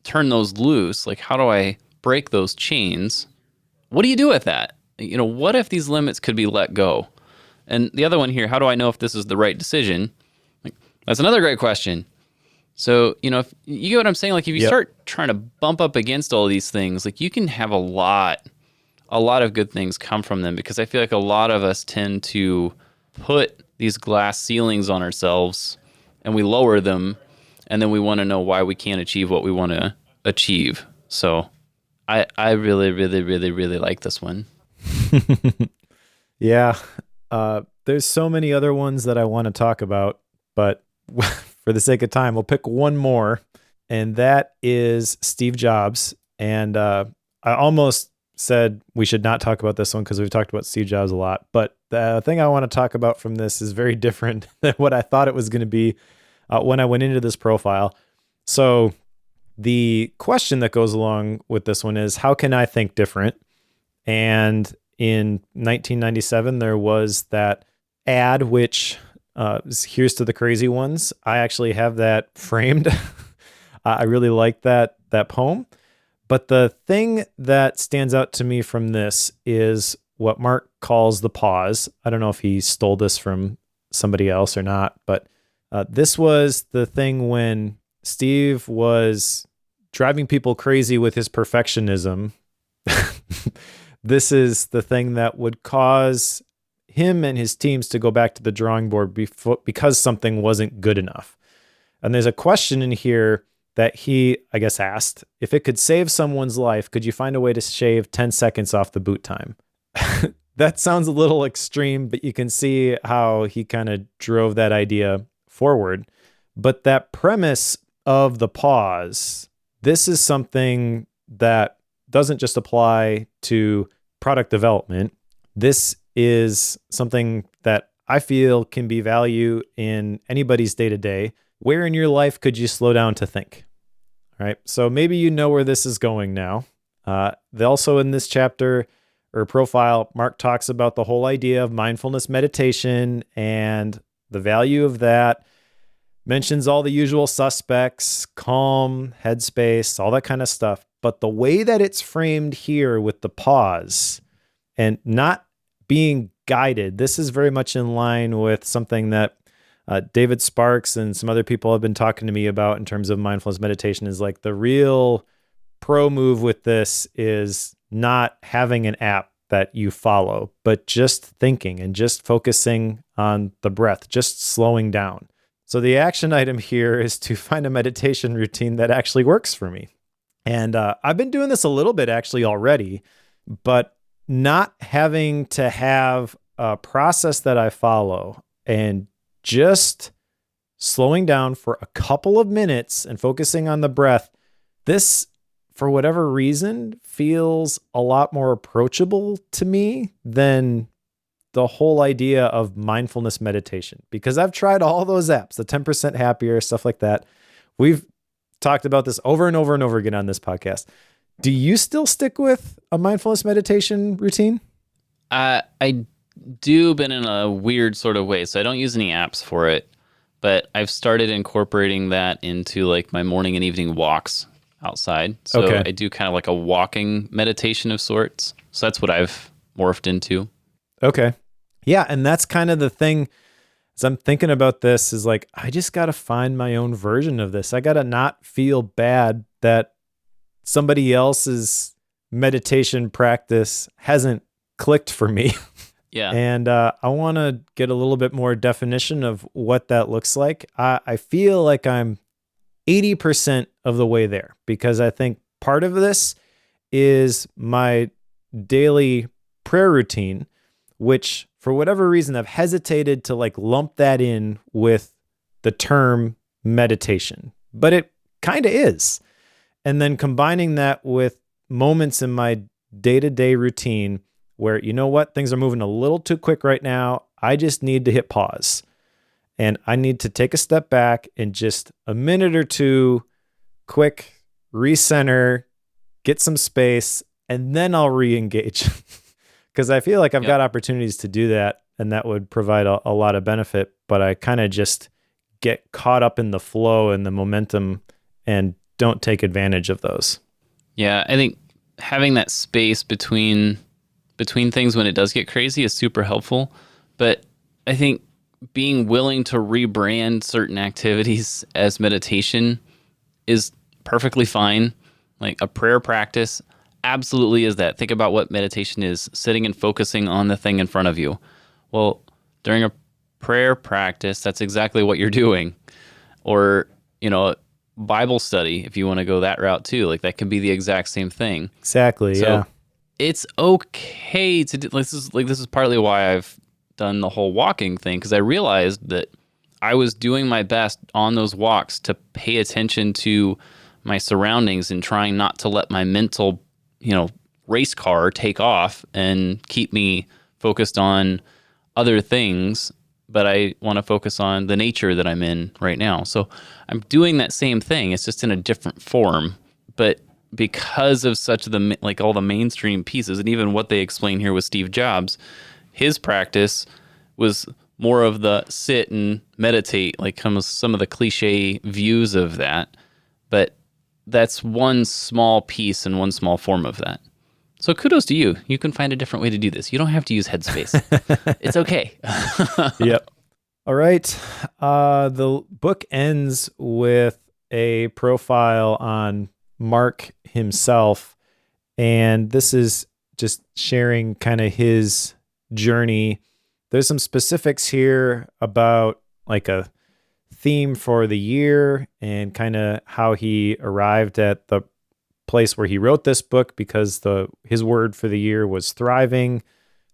turn those loose? Like, how do I break those chains? What do you do with that? What if these limits could be let go? And the other one here, how do I know if this is the right decision? Like, that's another great question. So, if you get what I'm saying, like if you start trying to bump up against all these things, like you can have a lot of good things come from them, because I feel like a lot of us tend to put these glass ceilings on ourselves and we lower them, and then we want to know why we can't achieve what we want to achieve. So I really, really, really, really like this one. Yeah. There's so many other ones that I want to talk about, but for the sake of time, we'll pick one more, and that is Steve Jobs. And I almost said we should not talk about this one because we've talked about Steve Jobs a lot, but the thing I want to talk about from this is very different than what I thought it was going to be when I went into this profile. So the question that goes along with this one is, how can I think different? And in 1997, there was that ad, which here's to the crazy ones. I actually have that framed. I really like that poem. But the thing that stands out to me from this is what Marc calls the pause. I don't know if he stole this from somebody else or not, but this was the thing when Steve was driving people crazy with his perfectionism. This is the thing that would cause him and his teams to go back to the drawing board because something wasn't good enough. And there's a question in here that he, I guess, asked, if it could save someone's life, could you find a way to shave 10 seconds off the boot time? That sounds a little extreme, but you can see how he kind of drove that idea forward. But that premise of the pause, this is something that doesn't just apply to product development. This is something that I feel can be value in anybody's day-to-day. Where in your life could you slow down to think? All right. So maybe you know where this is going now. Also in this chapter or profile, Marc talks about the whole idea of mindfulness meditation and the value of that. Mentions all the usual suspects, calm, headspace, all that kind of stuff. But the way that it's framed here with the pause and not being guided, this is very much in line with something that David Sparks and some other people have been talking to me about in terms of mindfulness meditation. Is like the real pro move with this is not having an app that you follow, but just thinking and just focusing on the breath, just slowing down. So the action item here is to find a meditation routine that actually works for me. And I've been doing this a little bit actually already, but not having to have a process that I follow and just slowing down for a couple of minutes and focusing on the breath. This, for whatever reason, feels a lot more approachable to me than the whole idea of mindfulness meditation, because I've tried all those apps, the 10% Happier, stuff like that. We've talked about this over and over and over again on this podcast. Do you still stick with a mindfulness meditation routine? I do, but in a weird sort of way. So I don't use any apps for it, but I've started incorporating that into like my morning and evening walks outside. So okay. I do kind of like a walking meditation of sorts. So that's what I've morphed into. Okay. Yeah. And that's kind of the thing as I'm thinking about this is like, I just got to find my own version of this. I got to not feel bad that somebody else's meditation practice hasn't clicked for me. Yeah. And I want to get a little bit more definition of what that looks like. I feel like I'm 80% of the way there, because I think part of this is my daily prayer routine, which for whatever reason, I've hesitated to like lump that in with the term meditation, but it kind of is. And then combining that with moments in my day-to-day routine where, you know what, things are moving a little too quick right now. I just need to hit pause. And I need to take a step back and just a minute or two, quick recenter, get some space, and then I'll re-engage. Because I feel like I've got opportunities to do that, and that would provide a lot of benefit. But I kind of just get caught up in the flow and the momentum and don't take advantage of those. Yeah, I think having that space between things when it does get crazy is super helpful. But I think being willing to rebrand certain activities as meditation is perfectly fine. Like a prayer practice absolutely is that. Think about what meditation is, sitting and focusing on the thing in front of you. Well, during a prayer practice, that's exactly what you're doing. Or, Bible study, if you want to go that route too, like that can be the exact same thing. Exactly. So yeah. It's okay to do this is partly why I've done the whole walking thing, because I realized that I was doing my best on those walks to pay attention to my surroundings and trying not to let my mental, race car take off and keep me focused on other things. But I want to focus on the nature that I'm in right now. So I'm doing that same thing. It's just in a different form. But because of all the mainstream pieces, and even what they explain here with Steve Jobs, his practice was more of the sit and meditate, like some of the cliche views of that. But that's one small piece and one small form of that. So kudos to you. You can find a different way to do this. You don't have to use Headspace. It's okay. Yep. All right. The book ends with a profile on Marc himself. And this is just sharing kind of his journey. There's some specifics here about like a theme for the year and kind of how he arrived at the place where he wrote this book, because his word for the year was thriving.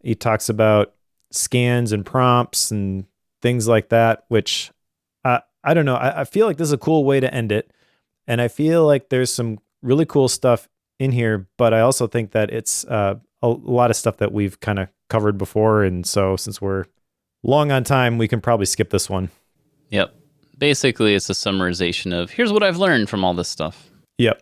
He talks about scans and prompts and things like that, which I don't know. I feel like this is a cool way to end it. And I feel like there's some really cool stuff in here, but I also think that it's a lot of stuff that we've kind of covered before. And so since we're long on time, we can probably skip this one. Yep. Basically, it's a summarization of here's what I've learned from all this stuff. Yep.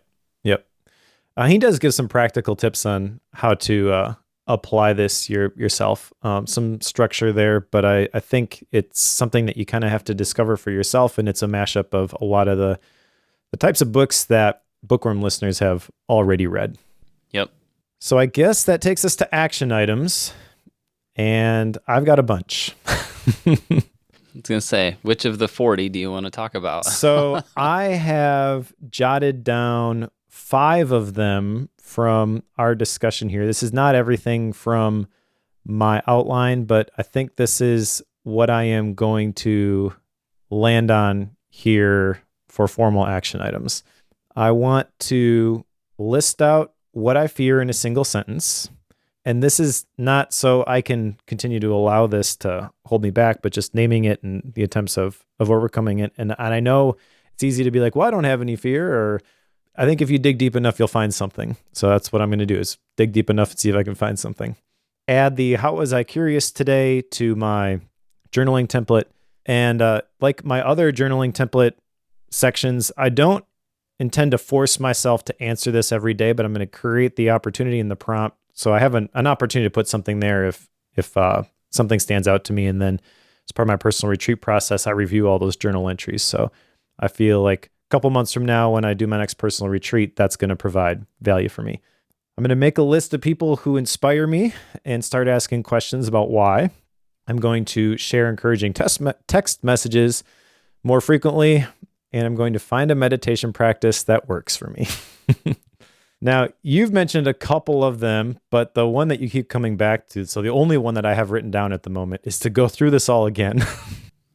He does give some practical tips on how to apply this yourself. Some structure there, but I think it's something that you kind of have to discover for yourself, and it's a mashup of a lot of the types of books that Bookworm listeners have already read. Yep. So I guess that takes us to action items, and I've got a bunch. I was going to say, which of the 40 do you want to talk about? So I have jotted down 5 of them from our discussion here. This is not everything from my outline, but I think this is what I am going to land on here for formal action items. I want to list out what I fear in a single sentence. And this is not so I can continue to allow this to hold me back, but just naming it and the attempts of overcoming it. And I know it's easy to be like, well, I don't have any fear, or I think if you dig deep enough, you'll find something. So that's what I'm going to do, is dig deep enough and see if I can find something. Add the how was I curious today to my journaling template. And like my other journaling template sections, I don't intend to force myself to answer this every day, but I'm going to create the opportunity in the prompt. So I have an opportunity to put something there if something stands out to me. And then as part of my personal retreat process, I review all those journal entries. So I feel like a couple months from now, when I do my next personal retreat, that's going to provide value for me. I'm going to make a list of people who inspire me and start asking questions about why. I'm going to share encouraging text messages more frequently, and I'm going to find a meditation practice that works for me. Now, you've mentioned a couple of them, but the one that you keep coming back to, so the only one that I have written down at the moment, is to go through this all again.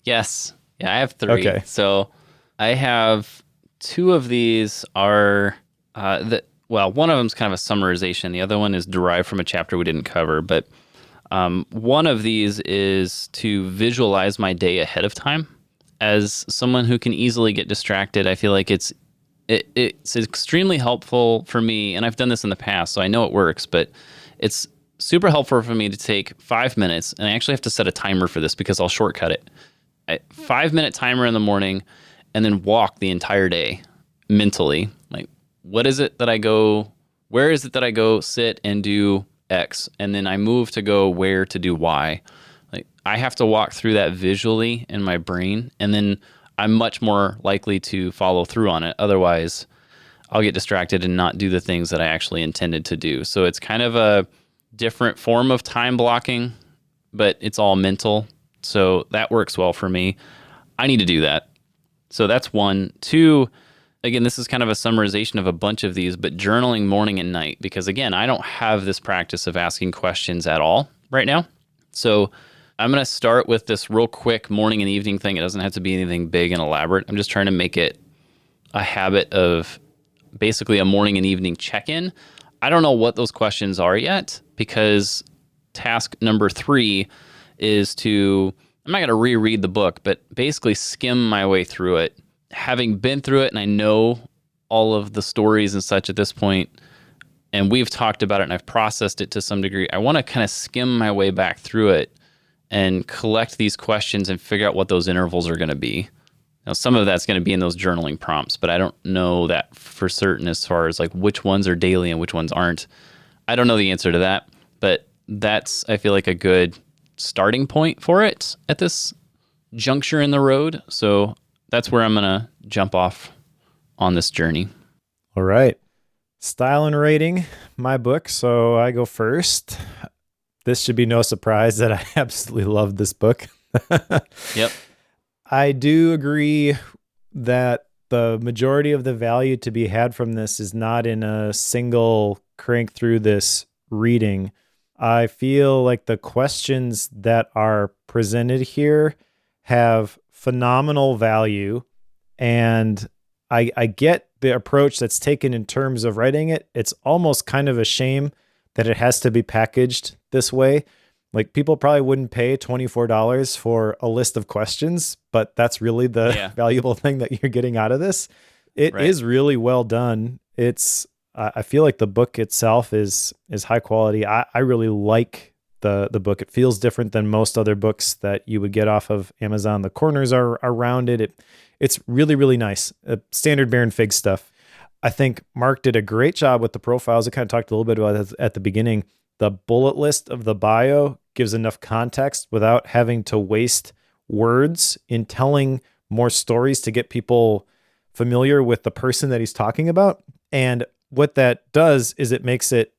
Yes. Yeah, I have 3. Okay. So I have 2 of these are, one of them is kind of a summarization. The other one is derived from a chapter we didn't cover. But one of these is to visualize my day ahead of time. As someone who can easily get distracted, I feel like it's extremely helpful for me, and I've done this in the past, so I know it works, but it's super helpful for me to take 5 minutes, and I actually have to set a timer for this because I'll shortcut it. 5 minute timer in the morning, and then walk the entire day mentally. Like, what is it that I go? Where is it that I go sit and do X, and then I move to go where to do Y? Like, I have to walk through that visually in my brain, and then I'm much more likely to follow through on it. Otherwise, I'll get distracted and not do the things that I actually intended to do. So it's kind of a different form of time blocking, but it's all mental. So that works well for me. I need to do that. So that's one. Two, again, this is kind of a summarization of a bunch of these, but journaling morning and night, because again, I don't have this practice of asking questions at all right now. So I'm going to start with this real quick morning and evening thing. It doesn't have to be anything big and elaborate. I'm just trying to make it a habit of basically a morning and evening check-in. I don't know what those questions are yet, because task number 3 is to, I'm not going to reread the book, but basically skim my way through it. Having been through it and I know all of the stories and such at this point, and we've talked about it and I've processed it to some degree, I want to kind of skim my way back through it and collect these questions and figure out what those intervals are going to be. Now, some of that's going to be in those journaling prompts, but I don't know that for certain as far as like which ones are daily and which ones aren't. I don't know the answer to that, but that's, I feel like, a good starting point for it at this juncture in the road. So that's where I'm going to jump off on this journey. All right. Style and rating, my book. So I go first. This should be no surprise that I absolutely love this book. Yep. I do agree that the majority of the value to be had from this is not in a single crank through this reading. I feel like the questions that are presented here have phenomenal value, and I get the approach that's taken in terms of writing it. It's almost kind of a shame that it has to be packaged this way. Like, people probably wouldn't pay $24 for a list of questions, but that's really the valuable thing that you're getting out of this. It is really well done. I feel like the book itself is high quality. I really like the book. It feels different than most other books that you would get off of Amazon. The corners are rounded. It's really, really nice. Standard Baron Fig stuff. I think Marc did a great job with the profiles. I kind of talked a little bit about it at the beginning. The bullet list of the bio gives enough context without having to waste words in telling more stories to get people familiar with the person that he's talking about. And what that does is it makes it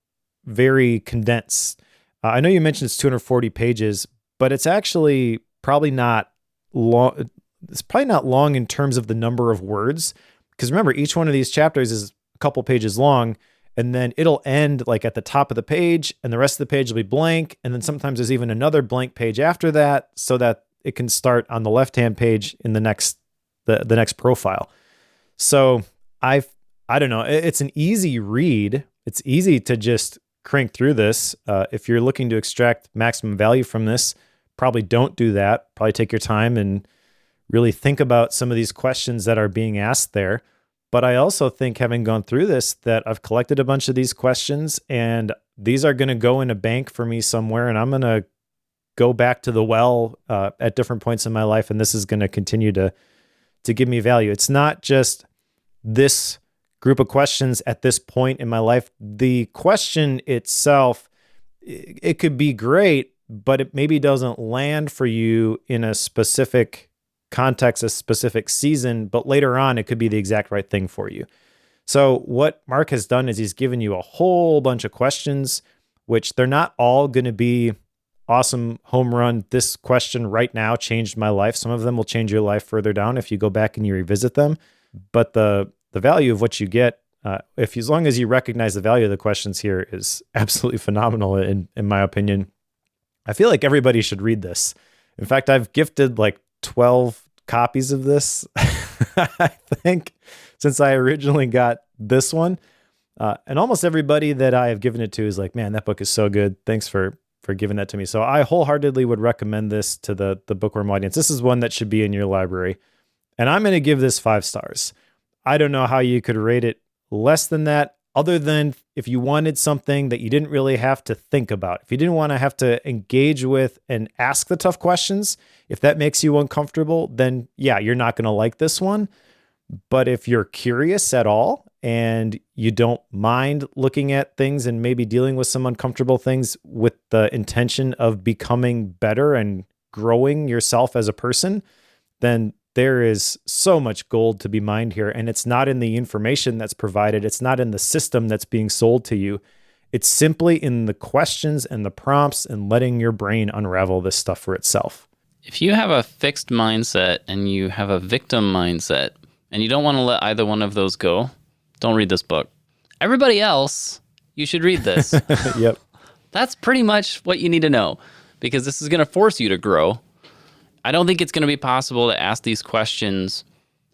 very condensed. I know you mentioned it's 240 pages, but it's actually probably not long. It's probably not long in terms of the number of words. Because remember, each one of these chapters is a couple pages long, and then it'll end like at the top of the page, and the rest of the page will be blank. And then sometimes there's even another blank page after that, so that it can start on the left-hand page in the next profile. So I don't know. It's an easy read. It's easy to just crank through this. If you're looking to extract maximum value from this, probably don't do that. Probably take your time and really think about some of these questions that are being asked there. But I also think, having gone through this, that I've collected a bunch of these questions, and these are going to go in a bank for me somewhere, and I'm going to go back to the well at different points in my life, and this is going to continue to give me value. It's not just this group of questions at this point in my life. The question itself, it could be great, but it maybe doesn't land for you in a specific context, a specific season, but later on it could be the exact right thing for you. So what Marc has done is he's given you a whole bunch of questions, which they're not all going to be awesome home run. This question right now changed my life. Some of them will change your life further down if you go back and you revisit them. But the value of what you get, as long as you recognize the value of the questions here, is absolutely phenomenal in my opinion. I feel like everybody should read this. In fact, I've gifted like 12 copies of this, I think, since I originally got this one. And almost everybody that I have given it to is like, man, that book is so good. Thanks for giving that to me. So I wholeheartedly would recommend this to the bookworm audience. This is one that should be in your library. And I'm going to give this 5 stars. I don't know how you could rate it less than that. other than if you wanted something that you didn't really have to think about, if you didn't want to have to engage with and ask the tough questions, if that makes you uncomfortable, then yeah, you're not going to like this one. But if you're curious at all and you don't mind looking at things and maybe dealing with some uncomfortable things with the intention of becoming better and growing yourself as a person, then there is so much gold to be mined here. And it's not in the information that's provided. It's not in the system that's being sold to you. It's simply in the questions and the prompts and letting your brain unravel this stuff for itself. If you have a fixed mindset and you have a victim mindset and you don't want to let either one of those go, don't read this book. Everybody else, you should read this. Yep. That's pretty much what you need to know, because this is going to force you to grow. I don't think it's going to be possible to ask these questions,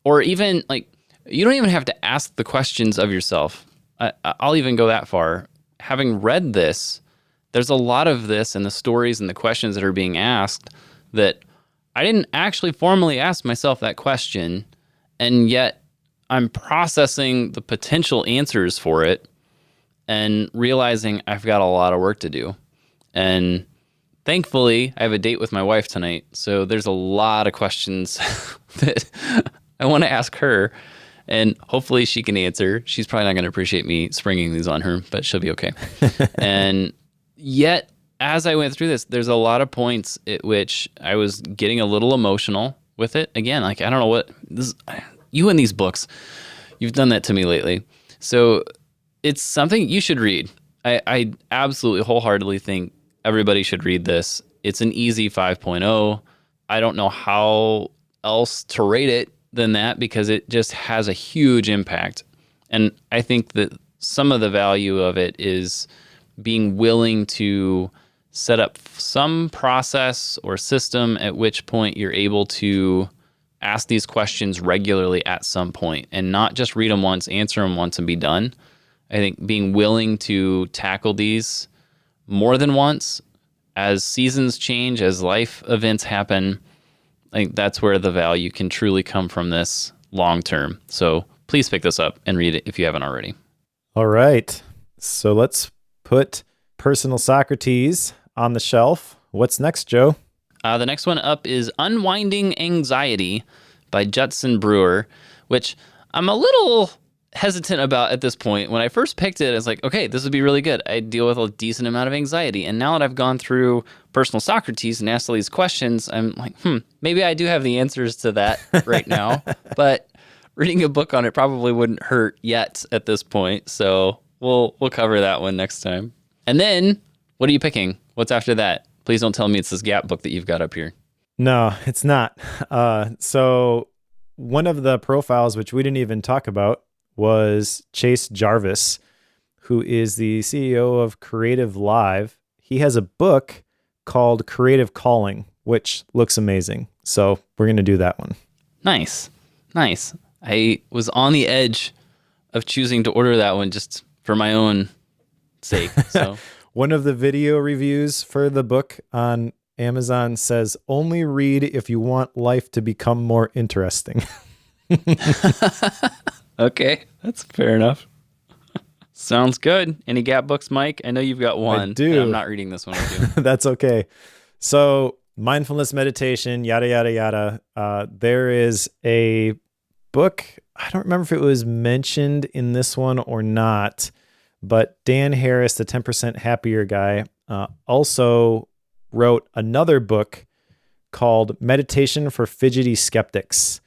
or even like, you don't even have to ask the questions of yourself. I'll even go that far. Having read this, there's a lot of this in the stories and the questions that are being asked that I didn't actually formally ask myself that question, and yet I'm processing the potential answers for it and realizing I've got a lot of work to do. And thankfully, I have a date with my wife tonight, so there's a lot of questions that I want to ask her, and hopefully she can answer. She's probably not going to appreciate me springing these on her, but she'll be okay. And yet, as I went through this, there's a lot of points at which I was getting a little emotional with it. Again, like, I don't know what this. You and these books, you've done that to me lately. So it's something you should read. I absolutely wholeheartedly think everybody should read this. It's an easy 5.0. I don't know how else to rate it than that, because it just has a huge impact. And I think that some of the value of it is being willing to set up some process or system at which point you're able to ask these questions regularly at some point, and not just read them once, answer them once, and be done. I think being willing to tackle these more than once as seasons change, as life events happen, I think that's where the value can truly come from this long term. So please pick this up and read it if you haven't already. All right. So let's put Personal Socrates on the shelf. What's next, Joe? The next one up is Unwinding Anxiety by Judson Brewer, which I'm a little hesitant about at this point. When I first picked it, I was like, okay, this would be really good. I deal with a decent amount of anxiety. And now that I've gone through Personal Socrates and asked all these questions, I'm like, maybe I do have the answers to that right now. But reading a book on it probably wouldn't hurt yet at this point. So we'll cover that one next time. And then, what are you picking? What's after that? Please don't tell me it's this Gap book that you've got up here. No, it's not. So one of the profiles, which we didn't even talk about, was Chase Jarvis, who is the CEO of Creative Live. He has a book called Creative Calling, which looks amazing. So we're going to do that one. Nice. I was on the edge of choosing to order that one just for my own sake. So one of the video reviews for the book on Amazon says, only read if you want life to become more interesting. Okay, that's fair enough. Sounds good. Any Gap books, Mike? I know you've got one. I do. I'm not reading this one with you. That's okay. So mindfulness meditation, yada, yada, yada. There is a book. I don't remember if it was mentioned in this one or not, but Dan Harris, the 10% Happier guy, also wrote another book called Meditation for Fidgety Skeptics.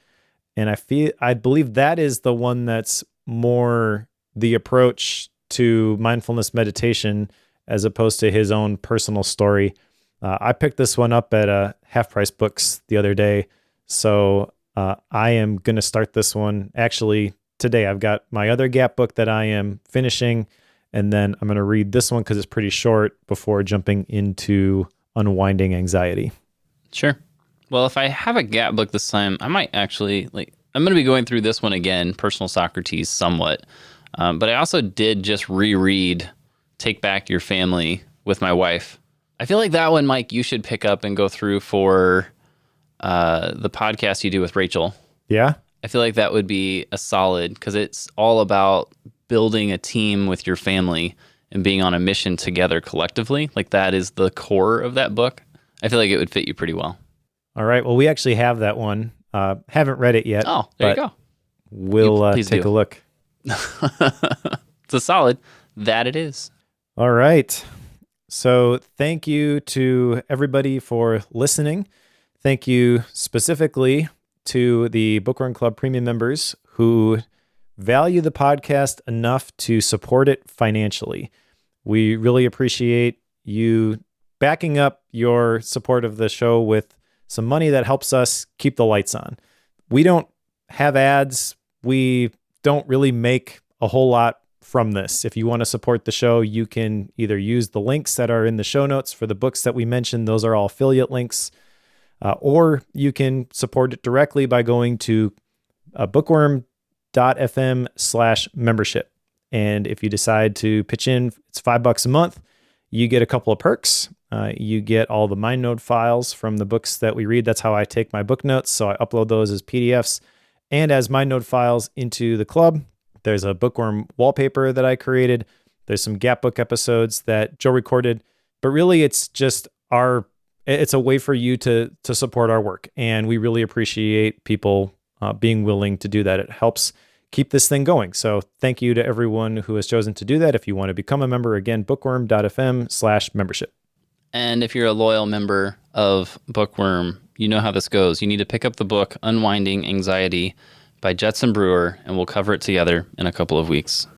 And I believe that is the one that's more the approach to mindfulness meditation as opposed to his own personal story. I picked this one up at Half Price Books the other day. So I am going to start this one actually today. I've got my other Gap book that I am finishing, and then I'm going to read this one because it's pretty short before jumping into Unwinding Anxiety. Sure. Well, if I have a Gap book this time, I might actually, I'm going to be going through this one again, Personal Socrates, somewhat. But I also did just reread Take Back Your Family with my wife. I feel like that one, Mike, you should pick up and go through for the podcast you do with Rachel. Yeah? I feel like that would be a solid, because it's all about building a team with your family and being on a mission together collectively, like that is the core of that book, I feel like it would fit you pretty well. All right. Well, we actually have that one. Haven't read it yet. Oh, there you go. We'll take a look. It's a solid. That it is. All right. So thank you to everybody for listening. Thank you specifically to the Bookworm Club Premium members who value the podcast enough to support it financially. We really appreciate you backing up your support of the show with some money that helps us keep the lights on. We don't have ads. We don't really make a whole lot from this. If you want to support the show, you can either use the links that are in the show notes for the books that we mentioned. Those are all affiliate links. Or you can support it directly by going to bookworm.fm/membership. And if you decide to pitch in, it's $5 a month. You get a couple of perks. You get all the MindNote files from the books that we read. That's how I take my book notes. So I upload those as PDFs and as MindNote files into the club. There's a Bookworm wallpaper that I created. There's some Gap Book episodes that Joe recorded. But really, it's just it's a way for you to support our work. And we really appreciate people being willing to do that. It helps keep this thing going. So thank you to everyone who has chosen to do that. If you want to become a member, again, bookworm.fm/membership. And if you're a loyal member of Bookworm, you know how this goes. You need to pick up the book Unwinding Anxiety by Jetson Brewer, and we'll cover it together in a couple of weeks.